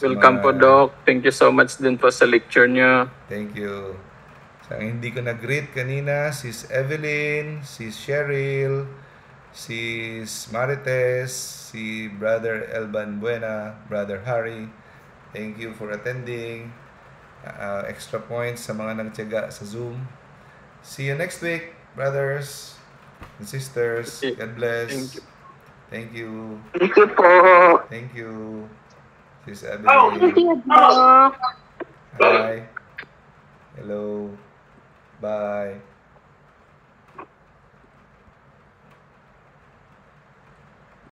Welcome po, Doc. Thank you so much din po sa lecture nyo. Thank you. Sa hindi ko nag-greet kanina, Sis Evelyn, Sis Cheryl, Sis Marites, si Brother Elban Buena, Brother Harry. Thank you for attending. Extra points sa mga nagtiyaga sa Zoom. See you next week, brothers and sisters. God bless. Thank you. Thank you. Thank you po. Sis Thank Evelyn. you, Doc.